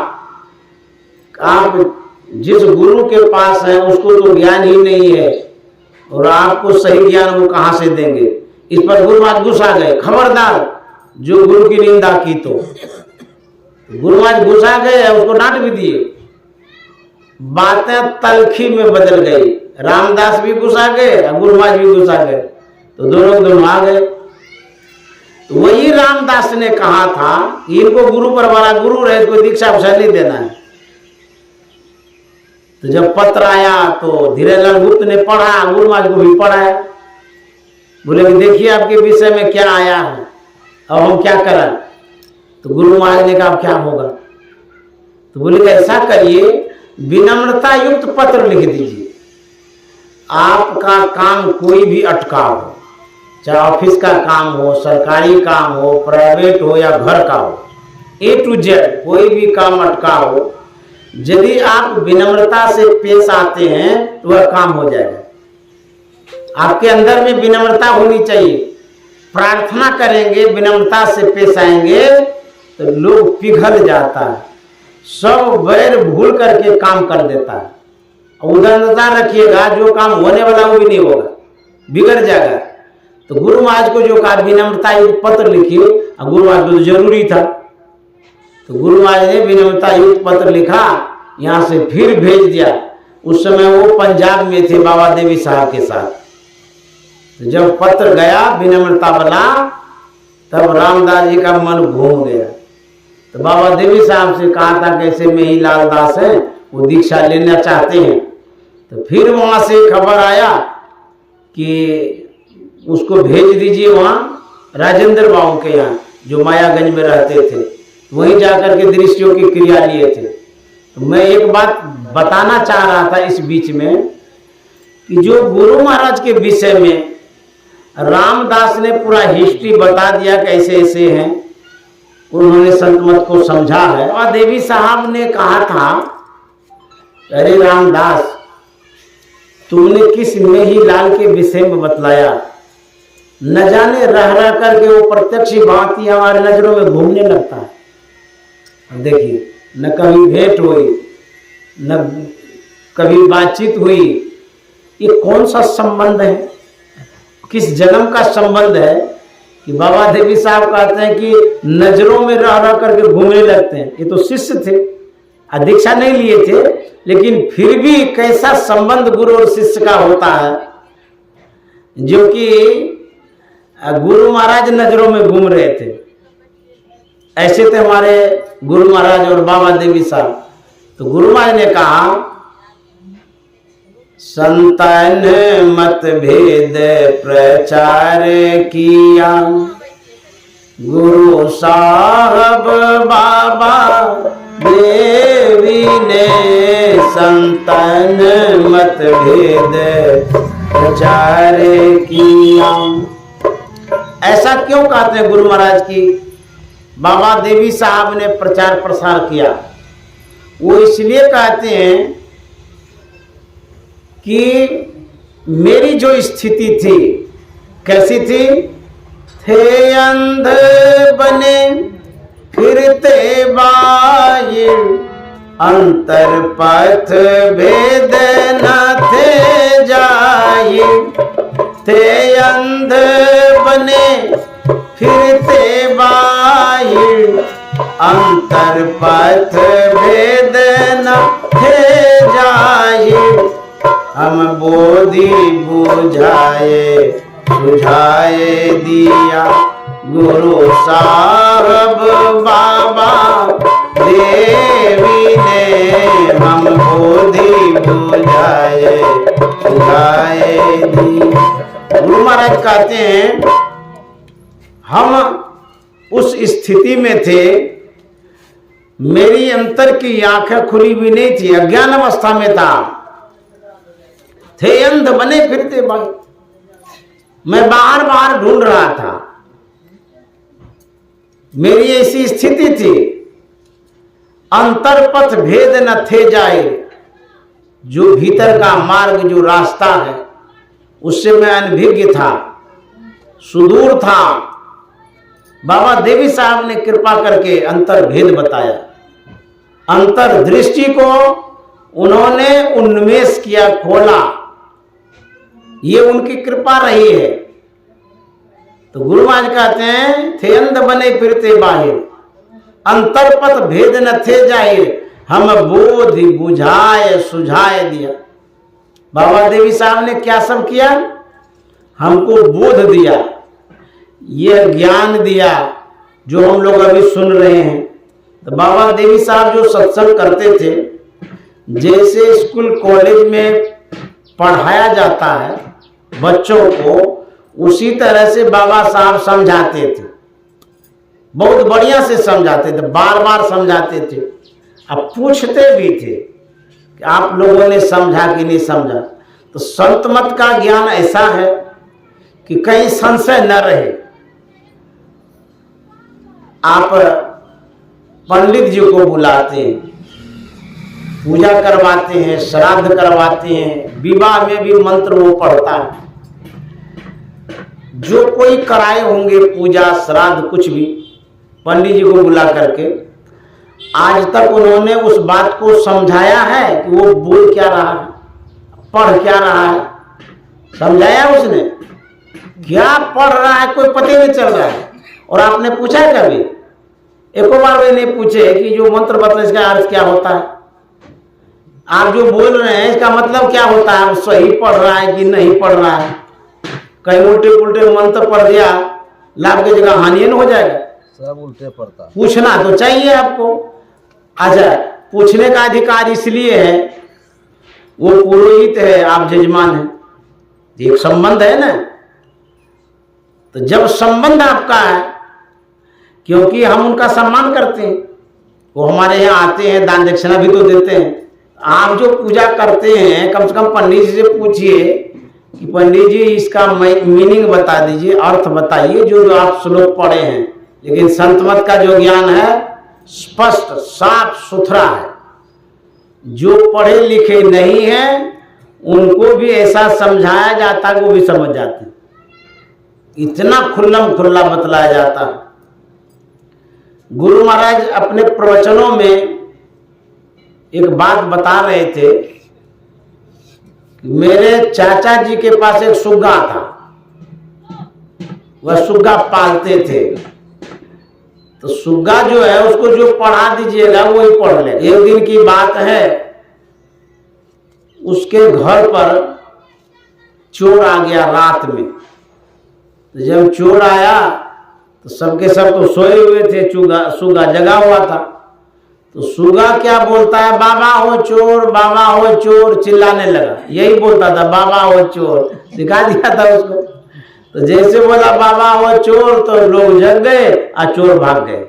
आप जिस गुरु के पास हैं उसको तो ज्ञान ही नहीं है, और आपको सही ज्ञान वो कहां से देंगे। इस पर गुरु महाराज गुस्सा गए, खबरदार जो गुरु की निंदा की। तो गुरु महाराज गुस्सा गए, उसको डांट भी दिए। बातें तलखी में बदल गई, रामदास भी गुस्सा गए और गुरु महाराज भी गुस्सा गए, तो दोनों आ गए। तो वही रामदास ने कहा था कि इनको गुरु पर बड़ा गुरु रहे, कोई दीक्षा उसे नहीं देना है। तो जब पत्र आया तो धीरेलाल गुप्त ने पढ़ा, गुरु महाराज को भी पढ़ाया। बोले कि देखिए आपके विषय में क्या आया है, अब हम क्या करें। तो गुरु महाराज ने कहा अब क्या होगा। तो बोले कि ऐसा करिए, विनम्रता युक्त पत्र लिख दीजिए। आपका काम कोई भी अटकाव हो, चाहे ऑफिस का काम हो, सरकारी काम हो, प्राइवेट हो या घर का हो, A to Z कोई भी काम अटका हो, यदि आप विनम्रता से पेश आते हैं तो वह काम हो जाएगा। आपके अंदर में विनम्रता होनी चाहिए। प्रार्थना करेंगे, विनम्रता से पेश आएंगे तो लोग पिघल जाता है, सब वैर भूल करके काम कर देता है। उदारता रखिएगा, जो काम होने वाला वो भी नहीं होगा, बिगड़ जाएगा। तो गुरु महाराज को जो कहा विनम्रता युक्त पत्र लिखिए, और गुरु महाराज को जरूरी था, तो गुरु महाराज ने विनम्रता युक्त पत्र लिखा, यहाँ से फिर भेज दिया। उस समय वो पंजाब में थे बाबा देवी साहब के साथ। तो जब पत्र गया विनम्रता वाला, तब रामदास जी का मन घूम गया। तो बाबा देवी साहब से कहा था कैसे में ही लाल दास है, वो दीक्षा लेना चाहते हैं। तो फिर वहां से खबर आया कि उसको भेज दीजिए वहां राजेंद्र बाबू के यहाँ, जो मायागंज में रहते थे, वहीं जाकर के दृष्टियों की क्रिया लिए थे। तो मैं एक बात बताना चाह रहा था इस बीच में कि जो गुरु महाराज के विषय में रामदास ने पूरा हिस्ट्री बता दिया कैसे ऐसे हैं, उन्होंने संत मत को समझा है। और देवी साहब ने कहा था, अरे रामदास तुमने किस में ही लाल के विषय में बतलाया, न जाने रह रह करके वो प्रत्यक्ष भांति हमारे नजरों में घूमने लगता है। देखिए, न कभी भेंट हुई, न कभी बातचीत हुई, ये कौन सा संबंध है, किस जन्म का संबंध है कि बाबा देवी साहब कहते हैं कि नजरों में रह रह करके घूमने लगते हैं। ये तो शिष्य थे, दीक्षा नहीं लिए थे, लेकिन फिर भी कैसा संबंध गुरु और शिष्य का होता है, जो कि गुरु महाराज नजरों में घूम रहे थे। ऐसे थे हमारे गुरु महाराज और बाबा देवी साहब। तो गुरु महाराज ने कहा, संतन मत भेद प्रचार किया, गुरु साहब बाबा देवी ने संतन मत भेद प्रचार किया। ऐसा क्यों कहते हैं गुरु महाराज की बाबा देवी साहब ने प्रचार प्रसार किया? वो इसलिए कहते हैं कि मेरी जो स्थिति थी कैसी थी, थे अंध बने फिरते बाये, अंतर पथ भेद न थे जाए, थे अंध बने फिरते बाये, अंतर पथ भेद न थे जाए, हम बोधि बुझाए सुझाए दिया, गुरु साहब बाबा देवी ने हम बोधि बुझाए सुझाए दिया। गुरु महाराज कहते हैं, हम उस स्थिति में थे, मेरी अंतर की आंखें खुली भी नहीं थी, अज्ञान अवस्था में था, थे अंध बने फिरते भाई, मैं बाहर बाहर ढूंढ रहा था, मेरी ऐसी स्थिति थी। अंतर पथ भेद न थे जाए, जो भीतर का मार्ग जो रास्ता है उससे मैं अनभिज्ञ था, सुदूर था। बाबा देवी साहब ने कृपा करके अंतर भेद बताया, अंतर दृष्टि को उन्होंने उन्मेष किया, खोला, ये उनकी कृपा रही है। तो गुरु महाराज कहते हैं, थे अंध बने फिरते बाहिर, अंतर पथ भेद न थे जाहिर, हम बोधि बुझाए सुझाए दिया। बाबा देवी साहब ने क्या सब किया? हमको बोध दिया, यह ज्ञान दिया जो हम लोग अभी सुन रहे हैं। तो बाबा देवी साहब जो सत्संग करते थे, जैसे स्कूल कॉलेज में पढ़ाया जाता है बच्चों को, उसी तरह से बाबा साहब समझाते थे, बहुत बढ़िया से समझाते थे, बार बार समझाते थे। अब पूछते भी थे कि आप लोगों ने समझा कि नहीं समझा। तो संत मत का ज्ञान ऐसा है कि कहीं संशय न रहे। आप पंडित जी को बुलाते हैं, पूजा करवाते हैं, श्राद्ध करवाते हैं, विवाह में भी मंत्र वो पढ़ता है। जो कोई कराए होंगे पूजा श्राद्ध कुछ भी, पंडित जी को बुला करके, आज तक उन्होंने उस बात को समझाया है कि वो बोल क्या रहा है, पढ़ क्या रहा है? समझाया उसने? क्या पढ़ रहा है कोई पता नहीं चल रहा है। और आपने पूछा है कभी? एक बार वे नहीं पूछे कि जो मंत्र बता इसका अर्थ क्या होता है, आप जो बोल रहे हैं इसका मतलब क्या होता है, सही पढ़ रहा है कि नहीं पढ़ रहा है? कहीं उल्टे पुल्टे मंत्र पढ़ दिया, लाभ की जगह हानि हो जाएगा। सब उल्टे पढ़ता। पूछना तो चाहिए आपको। अच्छा, पूछने का अधिकार इसलिए है, वो पुरोहित है, आप जजमान है, एक संबंध है ना। तो जब संबंध आपका है, क्योंकि हम उनका सम्मान करते हैं, वो हमारे यहाँ आते हैं, दान दक्षिणा भी तो देते हैं। आप जो पूजा करते हैं, कम से कम पंडित जी से पूछिए कि पंडित जी इसका मीनिंग बता दीजिए, अर्थ बताइए जो आप श्लोक पढ़े हैं। लेकिन संत मत का जो ज्ञान है स्पष्ट साफ सुथरा है। जो पढ़े लिखे नहीं है उनको भी ऐसा समझाया जाता है, वो भी समझ जाते हैं। इतना खुल्लम खुल्ला बतलाया जाता है। गुरु महाराज अपने प्रवचनों में एक बात बता रहे थे, मेरे चाचा जी के पास एक सुग्गा था, वह सुग्गा पालते थे। तो सुग्गा जो है उसको जो पढ़ा दीजिएगा वही पढ़ ले। एक दिन की बात है, उसके घर पर चोर आ गया रात में। तो जब चोर आया तो सबके सब तो सोए हुए थे, सुग्गा जगा हुआ था। तो सुग्गा क्या बोलता है, बाबा हो चोर, बाबा हो चोर, चिल्लाने लगा। यही बोलता था, बाबा हो चोर, सिखा दिया था उसको। तो जैसे बोला बाबा हो चोर तो लोग जग गए और चोर भाग गए।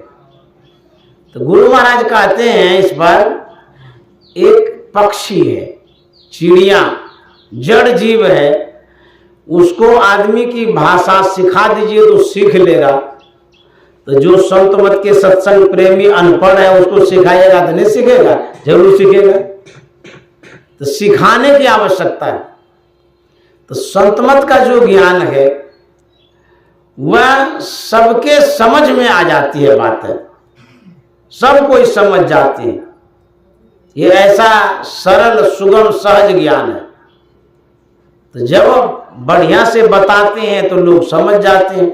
तो गुरु महाराज कहते हैं इस पर, एक पक्षी है, चिड़िया, जड़ जीव है, उसको आदमी की भाषा सिखा दीजिए तो सीख लेगा। तो जो संत मत के सत्संग प्रेमी अनपढ़ है उसको सिखाएगा तो नहीं सीखेगा, जरूर सीखेगा। तो सिखाने की आवश्यकता है। तो संत मत का जो ज्ञान है वह सबके समझ में आ जाती है, बातें सब कोई समझ जाती है। ये ऐसा सरल सुगम सहज ज्ञान है। तो जब बढ़िया से बताते हैं तो लोग समझ जाते हैं।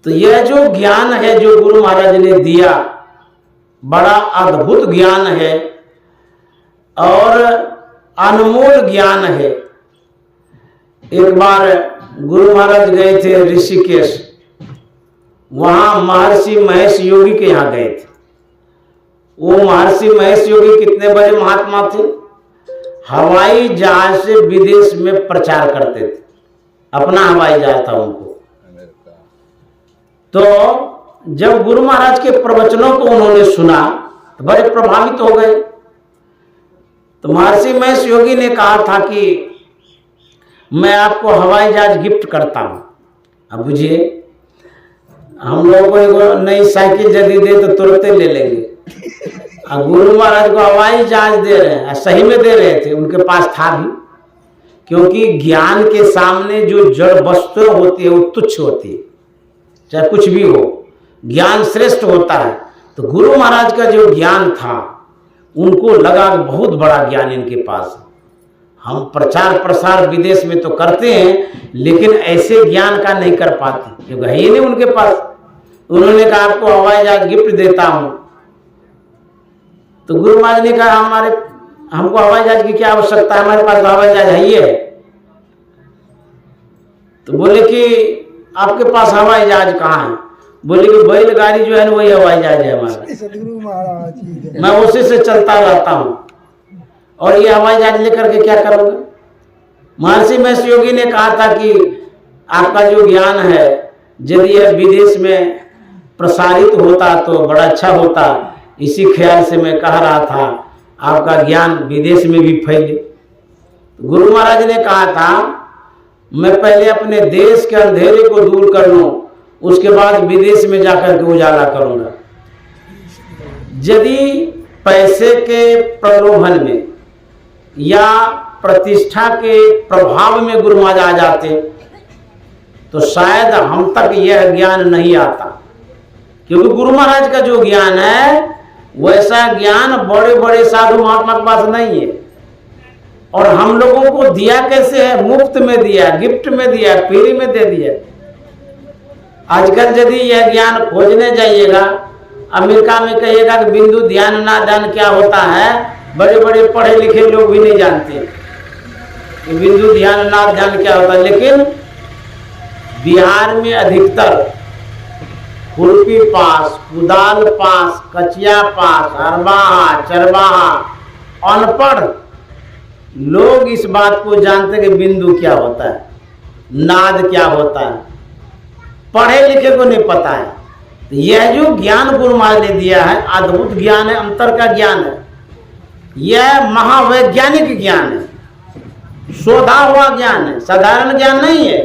तो यह जो ज्ञान है जो गुरु महाराज ने दिया, बड़ा अद्भुत ज्ञान है और अनमोल ज्ञान है। एक बार गुरु महाराज गए थे ऋषिकेश, वहां महर्षि महेश योगी के यहाँ गए थे। वो महर्षि महेश योगी कितने बड़े महात्मा थे, हवाई जहाज से विदेश में प्रचार करते थे, अपना हवाई जहाज था उनको। तो जब गुरु महाराज के प्रवचनों को उन्होंने सुना तो बड़े प्रभावित हो गए। तो महर्षि महेश योगी ने कहा था कि मैं आपको हवाई जहाज गिफ्ट करता हूं। अब बुझिए, हम लोगों को एक नई साइकिल यदि दे तो तुरंत ले लेंगे, और गुरु महाराज को हवाई जहाज दे रहे हैं, सही में दे रहे थे, उनके पास था भी। क्योंकि ज्ञान के सामने जो जड़ वस्तु होती है वो तुच्छ होती है, चाहे कुछ भी हो, ज्ञान श्रेष्ठ होता है। तो गुरु महाराज का जो ज्ञान था उनको लगा बहुत बड़ा ज्ञान इनके पास। हम प्रचार प्रसार विदेश में तो करते हैं लेकिन ऐसे ज्ञान का नहीं कर पाते, क्योंकि है ही नहीं उनके पास। उन्होंने कहा आपको हवाई जहाज गिफ्ट देता हूं। तो गुरु महाराज ने कहा हमको हवाई जहाज की क्या आवश्यकता है, हमारे पास हवाई जहाज है ही है। तो बोले कि आपके पास हवाई जहाज कहाँ है? बोले कि बैलगाड़ी जो है ना वही हवाई जहाज है हमारा, सदगुरु महाराज मैं उसी से चलता रहता हूँ, और ये हवाई जहाज लेकर के क्या करोगे? महर्षि महेश योगी ने कहा था कि आपका जो ज्ञान है यदि यह विदेश में प्रसारित होता तो बड़ा अच्छा होता। इसी ख्याल से मैं कह रहा था आपका ज्ञान विदेश में भी फैले। गुरु महाराज ने कहा था मैं पहले अपने देश के अंधेरे को दूर कर लूं, उसके बाद विदेश में जाकर के उजाला करूंगा। यदि पैसे के प्रलोभन में या प्रतिष्ठा के प्रभाव में गुरु महाराज आ जाते तो शायद हम तक यह ज्ञान नहीं आता। क्योंकि गुरु महाराज का जो ज्ञान है वैसा ज्ञान बड़े बड़े साधु महात्मा के पास नहीं है। और हम लोगों को दिया कैसे है? मुफ्त में दिया, गिफ्ट में दिया, फ्री में दे दिया। आजकल यदि यह ज्ञान खोजने जाइएगा, अमेरिका में कहिएगा कि बिंदु ध्यान ना ध्यान क्या होता है, बड़े बड़े पढ़े लिखे लोग भी नहीं जानते कि बिंदु ध्यान ना ध्यान क्या होता है। लेकिन बिहार में अधिकतर खुरपी पास, कुदाल पास, कचिया पास, हरबाहा, चरवाहा अनपढ़ लोग इस बात को जानते कि बिंदु क्या होता है, नाद क्या होता है, पढ़े लिखे को नहीं पता है। तो यह जो ज्ञान गुरु महाराज ने दिया है अद्भुत ज्ञान है, अंतर का ज्ञान है, यह महावैज्ञानिक ज्ञान है, शोधा हुआ ज्ञान है, साधारण ज्ञान नहीं है।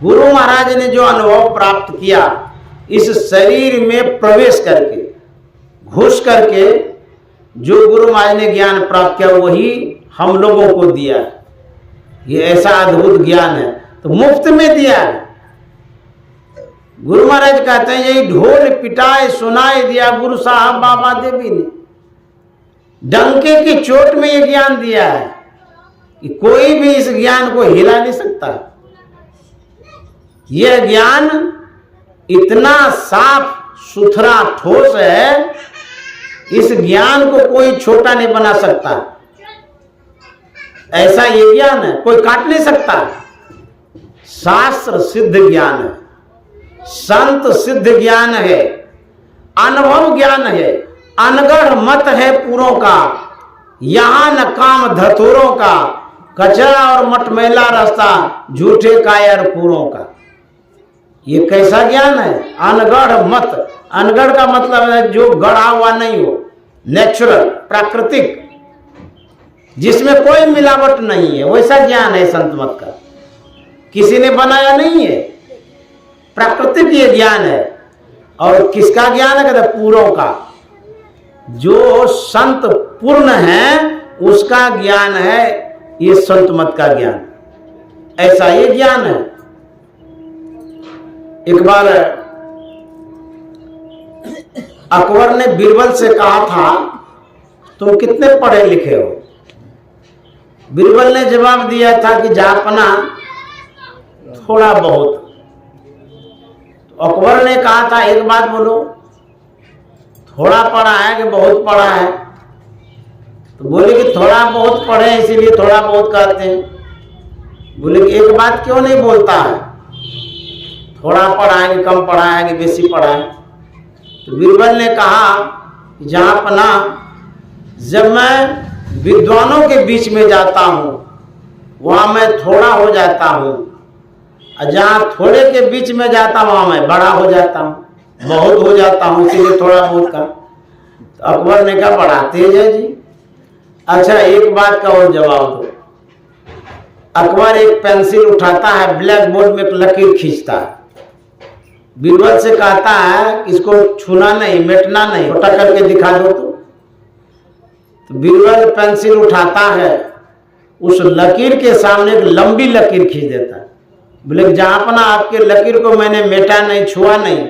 गुरु महाराज ने जो अनुभव प्राप्त किया इस शरीर में प्रवेश करके, घुस करके जो गुरु महाराज ने ज्ञान प्राप्त किया वही हम लोगों को दिया। ये ऐसा अद्भुत ज्ञान है, तो मुफ्त में दिया है। गुरु महाराज कहते हैं यही ढोल पिटाए सुनाए दिया गुरु साहब बाबा देवी ने, डंके की चोट में ये ज्ञान दिया है कि कोई भी इस ज्ञान को हिला नहीं सकता। यह ज्ञान इतना साफ सुथरा ठोस है, इस ज्ञान को कोई छोटा नहीं बना सकता। ऐसा ये ज्ञान है, कोई काट नहीं सकता। शास्त्र सिद्ध ज्ञान है, संत सिद्ध ज्ञान है, अनुभव ज्ञान है, अनगढ़ मत है पूरों का, यहां न काम धतूरों का, कचरा और मटमैला रास्ता झूठे कायर पूरों का। ये कैसा ज्ञान है? अनगढ़ मत। अनगढ़ का मतलब है जो गढ़ा हुआ नहीं हो, नेचुरल, प्राकृतिक, जिसमें कोई मिलावट नहीं है, वैसा ज्ञान है संत मत का। किसी ने बनाया नहीं है, प्राकृतिक ये ज्ञान है। और किसका ज्ञान है? कहते पूरों का। जो संत पूर्ण है उसका ज्ञान है ये संत मत का ज्ञान। ऐसा ये ज्ञान है। एक बार अकबर ने बीरबल से कहा था, तुम कितने पढ़े लिखे हो? बीरबल ने जवाब दिया था कि जापना थोड़ा बहुत। तो अकबर ने कहा था, एक बात बोलो, थोड़ा पढ़ा है कि बहुत पढ़ा है? तो बोले कि थोड़ा बहुत पढ़े हैं इसीलिए थोड़ा बहुत कहते हैं। बोले कि एक बात क्यों नहीं बोलता है, थोड़ा पढ़ा है कि कम पढ़ा है कि बेसी पढ़ा है? तो बीरबल ने कहा, जहांपना जब मैं विद्वानों के बीच में जाता हूं वहां मैं थोड़ा हो जाता हूं, और जहां थोड़े के बीच में जाता हूं वहां मैं बड़ा हो जाता हूं, बहुत हो जाता हूं, इसीलिए थोड़ा बहुत का। तो अकबर ने कहा, बड़ा तेज है जी। अच्छा, एक बात का और जवाब दो। अकबर एक पेंसिल उठाता है, ब्लैक बोर्ड में एक लकीर खींचता है, बीरबल से कहता है इसको छूना नहीं, मिटना नहीं, छोटा करके दिखा दो। तो बीरबल पेंसिल उठाता है, उस लकीर के सामने एक लंबी लकीर खींच देता है। बोले, जहांपना आपके लकीर को मैंने मेटा नहीं, छुआ नहीं,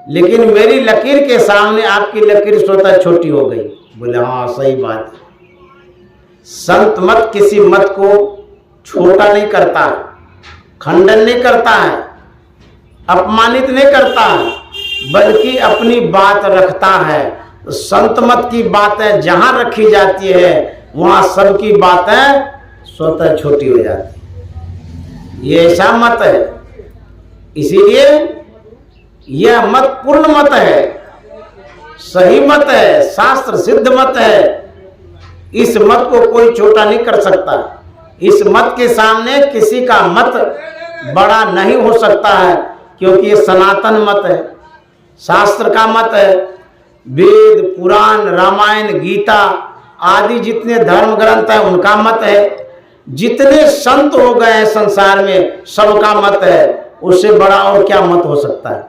लेकिन मेरी लकीर के सामने आपकी लकीर स्वतः छोटी हो गई। बोले, हाँ सही बात है। संत मत किसी मत को छोटा नहीं करता, खंडन नहीं करता है, अपमानित नहीं करता है, बल्कि अपनी बात रखता है। तो संत मत की बातें जहां रखी जाती है वहां सबकी बातें स्वतः छोटी हो जाती है। ये ऐसा मत है, इसीलिए यह मत पूर्ण मत है, सही मत है, शास्त्र सिद्ध मत है। इस मत को कोई छोटा नहीं कर सकता। इस मत के सामने किसी का मत बड़ा नहीं हो सकता है, क्योंकि ये सनातन मत है, शास्त्र का मत है। वेद, पुराण, रामायण, गीता आदि जितने धर्म ग्रंथ है उनका मत है। जितने संत हो गए हैं संसार में सबका मत है, उससे बड़ा और क्या मत हो सकता है?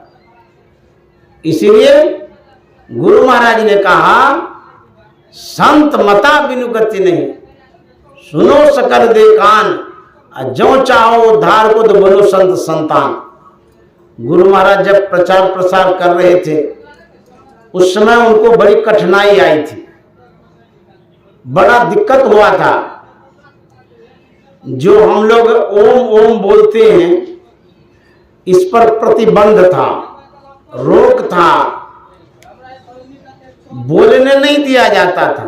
इसीलिए गुरु महाराज ने कहा, संत मता बिनु गति नहीं, सुनो सकल दे कान, जो चाहो उद्धार को तो बनो संत संतान। गुरु महाराज जब प्रचार प्रसार कर रहे थे उस समय उनको बड़ी कठिनाई आई थी, बड़ा दिक्कत हुआ था। जो हम लोग ओम ओम बोलते हैं इस पर प्रतिबंध था, रोक था, बोलने नहीं दिया जाता था।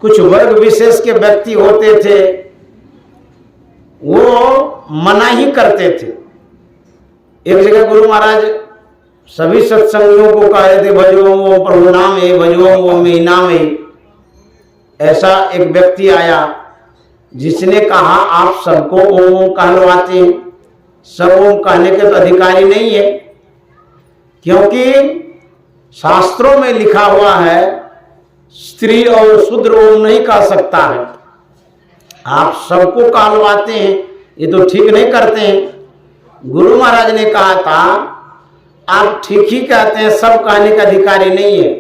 कुछ वर्ग विशेष के व्यक्ति होते थे वो मना ही करते थे। एक जगह गुरु महाराज सभी सत्संगियों को कह रहे थे, भजो ओम प्रभु नाम है, भजो ओम मेरी नाम है। ऐसा एक व्यक्ति आया जिसने कहा, आप सबको ओम ओम कहलवाते हैं, सब ओम कहने के तो अधिकारी नहीं है, क्योंकि शास्त्रों में लिखा हुआ है स्त्री और शूद्र ओम नहीं कह सकता है। आप सबको कहलवाते हैं, ये तो ठीक नहीं करते हैं। गुरु महाराज ने कहा था, आप ठीक ही कहते हैं, सब कहने का अधिकारी नहीं है।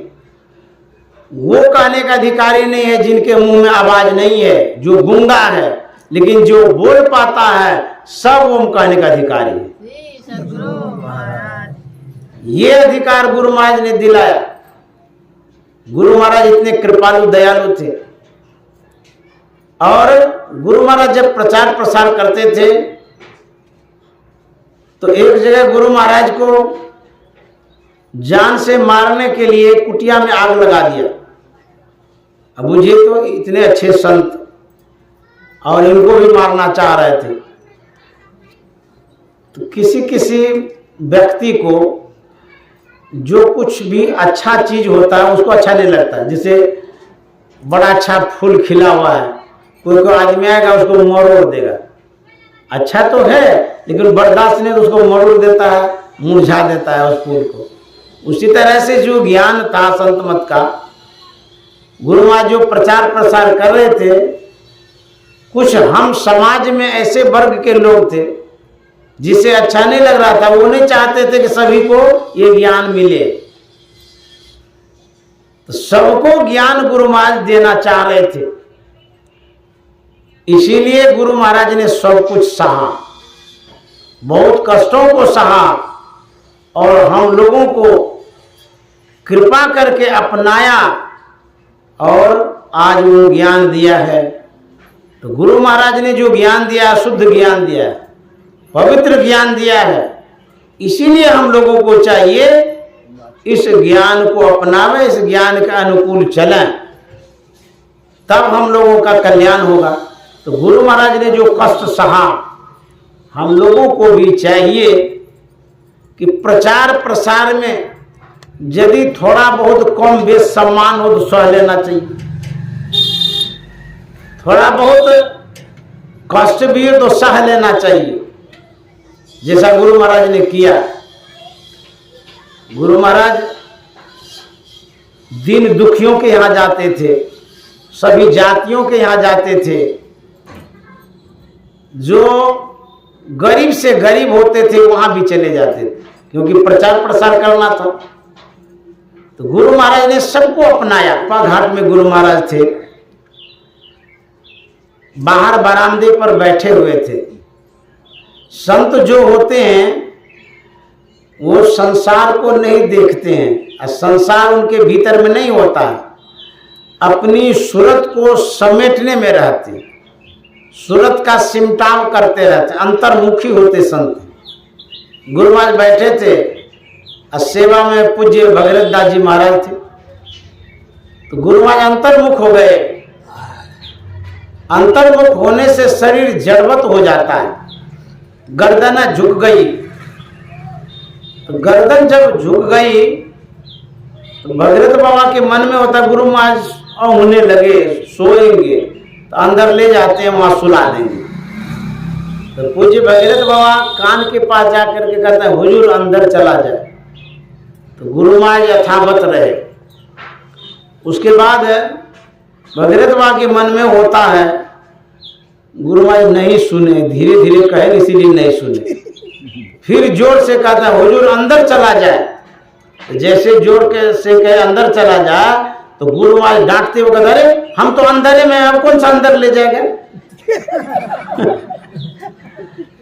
वो कहने का अधिकारी नहीं है जिनके मुंह में आवाज नहीं है, जो गूंगा है, लेकिन जो बोल पाता है सब ओम कहने का अधिकारी है। ये अधिकार गुरु महाराज ने दिलाया। गुरु महाराज इतने कृपालु दयालु थे। और गुरु महाराज जब प्रचार प्रसार करते थे तो एक जगह गुरु महाराज को जान से मारने के लिए कुटिया में आग लगा दिया। अब बुझिए तो इतने अच्छे संत और इनको भी मारना चाह रहे थे। तो किसी किसी व्यक्ति को जो कुछ भी अच्छा चीज होता है उसको अच्छा नहीं लगता। जैसे बड़ा अच्छा फूल खिला हुआ है, कोई कोई आदमी आएगा उसको मरोड़ देगा। अच्छा तो है लेकिन बर्दाश्त नहीं तो उसको मरोड़ देता है, मुरझा देता है उस फूल को। उसी तरह से जो ज्ञान था संत मत का, गुरु महाराज जो प्रचार प्रसार कर रहे थे, कुछ हम समाज में ऐसे वर्ग के लोग थे जिसे अच्छा नहीं लग रहा था। वो नहीं चाहते थे कि सभी को ये ज्ञान मिले, तो सबको ज्ञान गुरु महाराज देना चाह रहे थे। इसीलिए गुरु महाराज ने सब कुछ सहा, बहुत कष्टों को सहा और हम लोगों को कृपा करके अपनाया और आज वो ज्ञान दिया है। तो गुरु महाराज ने जो ज्ञान दिया, शुद्ध ज्ञान दिया है, पवित्र ज्ञान दिया है, इसीलिए हम लोगों को चाहिए इस ज्ञान को अपनावें, इस ज्ञान के अनुकूल चलें, तब हम लोगों का कल्याण होगा। तो गुरु महाराज ने जो कष्ट सहा, हम लोगों को भी चाहिए कि प्रचार प्रसार में यदि थोड़ा बहुत कम बेश सम्मान हो तो सह लेना चाहिए, थोड़ा बहुत कष्ट भी हो तो सह लेना चाहिए, जैसा गुरु महाराज ने किया। गुरु महाराज दीन दुखियों के यहाँ जाते थे, सभी जातियों के यहाँ जाते थे, जो गरीब से गरीब होते थे वहां भी चले जाते थे, क्योंकि प्रचार प्रसार करना था। तो गुरु महाराज ने सबको अपनाया। घाट में गुरु महाराज थे, बाहर बरामदे पर बैठे हुए थे। संत जो होते हैं वो संसार को नहीं देखते हैं और संसार उनके भीतर में नहीं होता है, अपनी सूरत को समेटने में रहते, सूरत का सिमटाव करते रहते, अंतर्मुखी होते संत। गुरु महाराज बैठे थे और सेवा में पूज्य भगीरथ दास जी महाराज थे। तो गुरु महाराज अंतर्मुख हो गए। अंतर्मुख होने से शरीर जड़वत हो जाता है, गर्दन झुक गई। तो गर्दन जब झुक गई तो भगीरथ बाबा के मन में होता, गुरु महाराज होने लगे, सोएंगे, तो अंदर ले जाते हैं, वहां सुला देंगे। तो पूज्य भगीरथ बाबा कान के पास जाकर के कहते हैं, हुजूर अंदर चला जाए। तो गुरु महाराज यथावत रहे। उसके बाद भगीरथ बाबा के मन में होता है, गुरु महाराज नहीं सुने, धीरे धीरे कहे इसीलिए नहीं सुने। फिर जोर से कहता है, हुजूर अंदर चला जाए। जैसे जोर के से कहे अंदर चला जाए तो गुरु महाराज डांटते हुए कहते, अरे हम तो अंदर में, अब कौन सा अंदर ले जाएगा।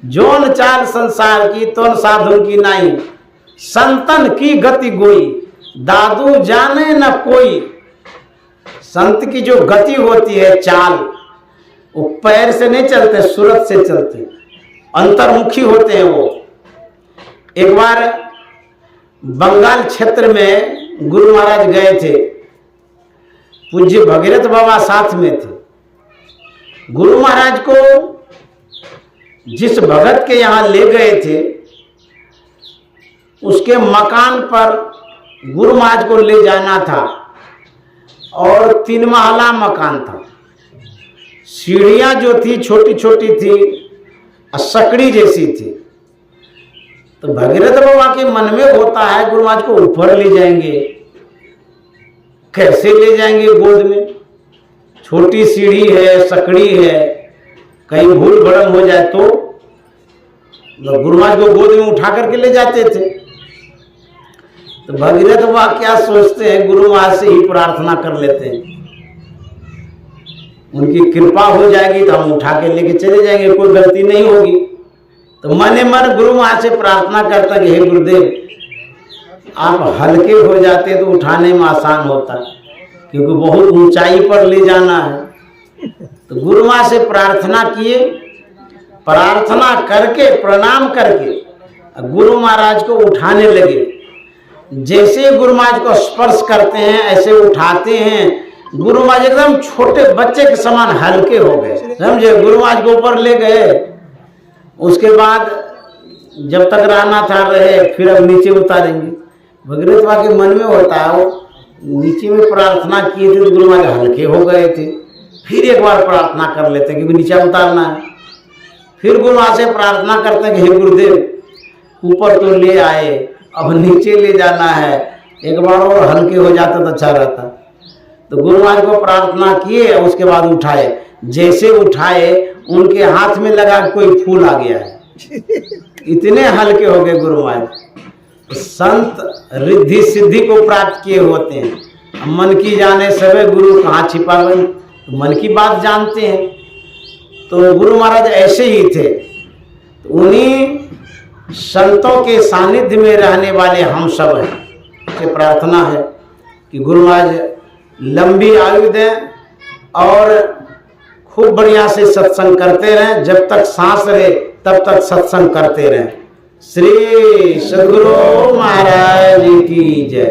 जोन चाल संसार की तोन साधु की नाई, संतन की गति गोई, दादू जाने न कोई। संत की जो गति होती है, चाल, वो पैर से नहीं चलते, सूरत से चलते, अंतर्मुखी होते हैं वो। एक बार बंगाल क्षेत्र में गुरु महाराज गए थे, पूज्य भगीरथ बाबा साथ में थे। गुरु महाराज को जिस भगत के यहाँ ले गए थे, उसके मकान पर गुरु महाराज को ले जाना था और 3 महला मकान था। सीढ़ियां जो थी छोटी छोटी थी, सकड़ी जैसी थी। तो भगीरथ बाबा के मन में होता है, गुरु महाराज को ऊपर ले जाएंगे, कैसे ले जाएंगे, गोद में छोटी सीढ़ी है, सकड़ी है, कहीं भूल भड़म हो जाए तो गुरु महाराज को गोद में उठा करके ले जाते थे। तो भगीरथ बाबा क्या सोचते हैं, गुरु महाराज से ही प्रार्थना कर लेते हैं, उनकी कृपा हो जाएगी तो हम उठा के लेके चले जाएंगे, कोई गलती नहीं होगी। तो मन मन गुरु महाराज से प्रार्थना करता कि हे गुरुदेव, आप हल्के हो जाते तो उठाने में आसान होता, क्योंकि बहुत ऊंचाई पर ले जाना है। तो गुरु महाराज से प्रार्थना किए, प्रार्थना करके प्रणाम करके गुरु महाराज को उठाने लगे। जैसे गुरु महाराज को स्पर्श करते हैं ऐसे उठाते हैं, गुरु महाराज एकदम छोटे बच्चे के समान हल्के हो गए, समझे। गुरु महाराज को ऊपर ले गए, उसके बाद जब तक रहना था रहे, फिर अब नीचे उतारेंगे। भगीरथ बाबा के मन में होता है, वो नीचे में प्रार्थना किए थे तो गुरु महाराज हल्के हो गए थे, फिर एक बार प्रार्थना कर लेते हैं क्योंकि नीचे उतारना है। फिर गुरु महाराज से प्रार्थना करते हैं कि हे गुरुदेव, ऊपर तो ले आए, अब नीचे ले जाना है, एक बार और हल्के हो जाता तो अच्छा रहता। तो गुरु महाराज को प्रार्थना किए, उसके बाद उठाए। जैसे उठाए उनके हाथ में लगा कोई फूल आ गया है, इतने हल्के हो गए गुरु महाराज। संत रिद्धि सिद्धि को प्राप्त किए होते हैं। मन की जाने सबे गुरु कहाँ छिपा गए, तो मन की बात जानते हैं। तो गुरु महाराज ऐसे ही थे। तो उन्हीं संतों के सानिध्य में रहने वाले हम सब हैं। कि प्रार्थना है कि गुरु महाराज लंबी आयु दें और खूब बढ़िया से सत्संग करते रहें, जब तक सांस रहे तब तक सत्संग करते रहें। श्री सद्गुरु महाराज की जय।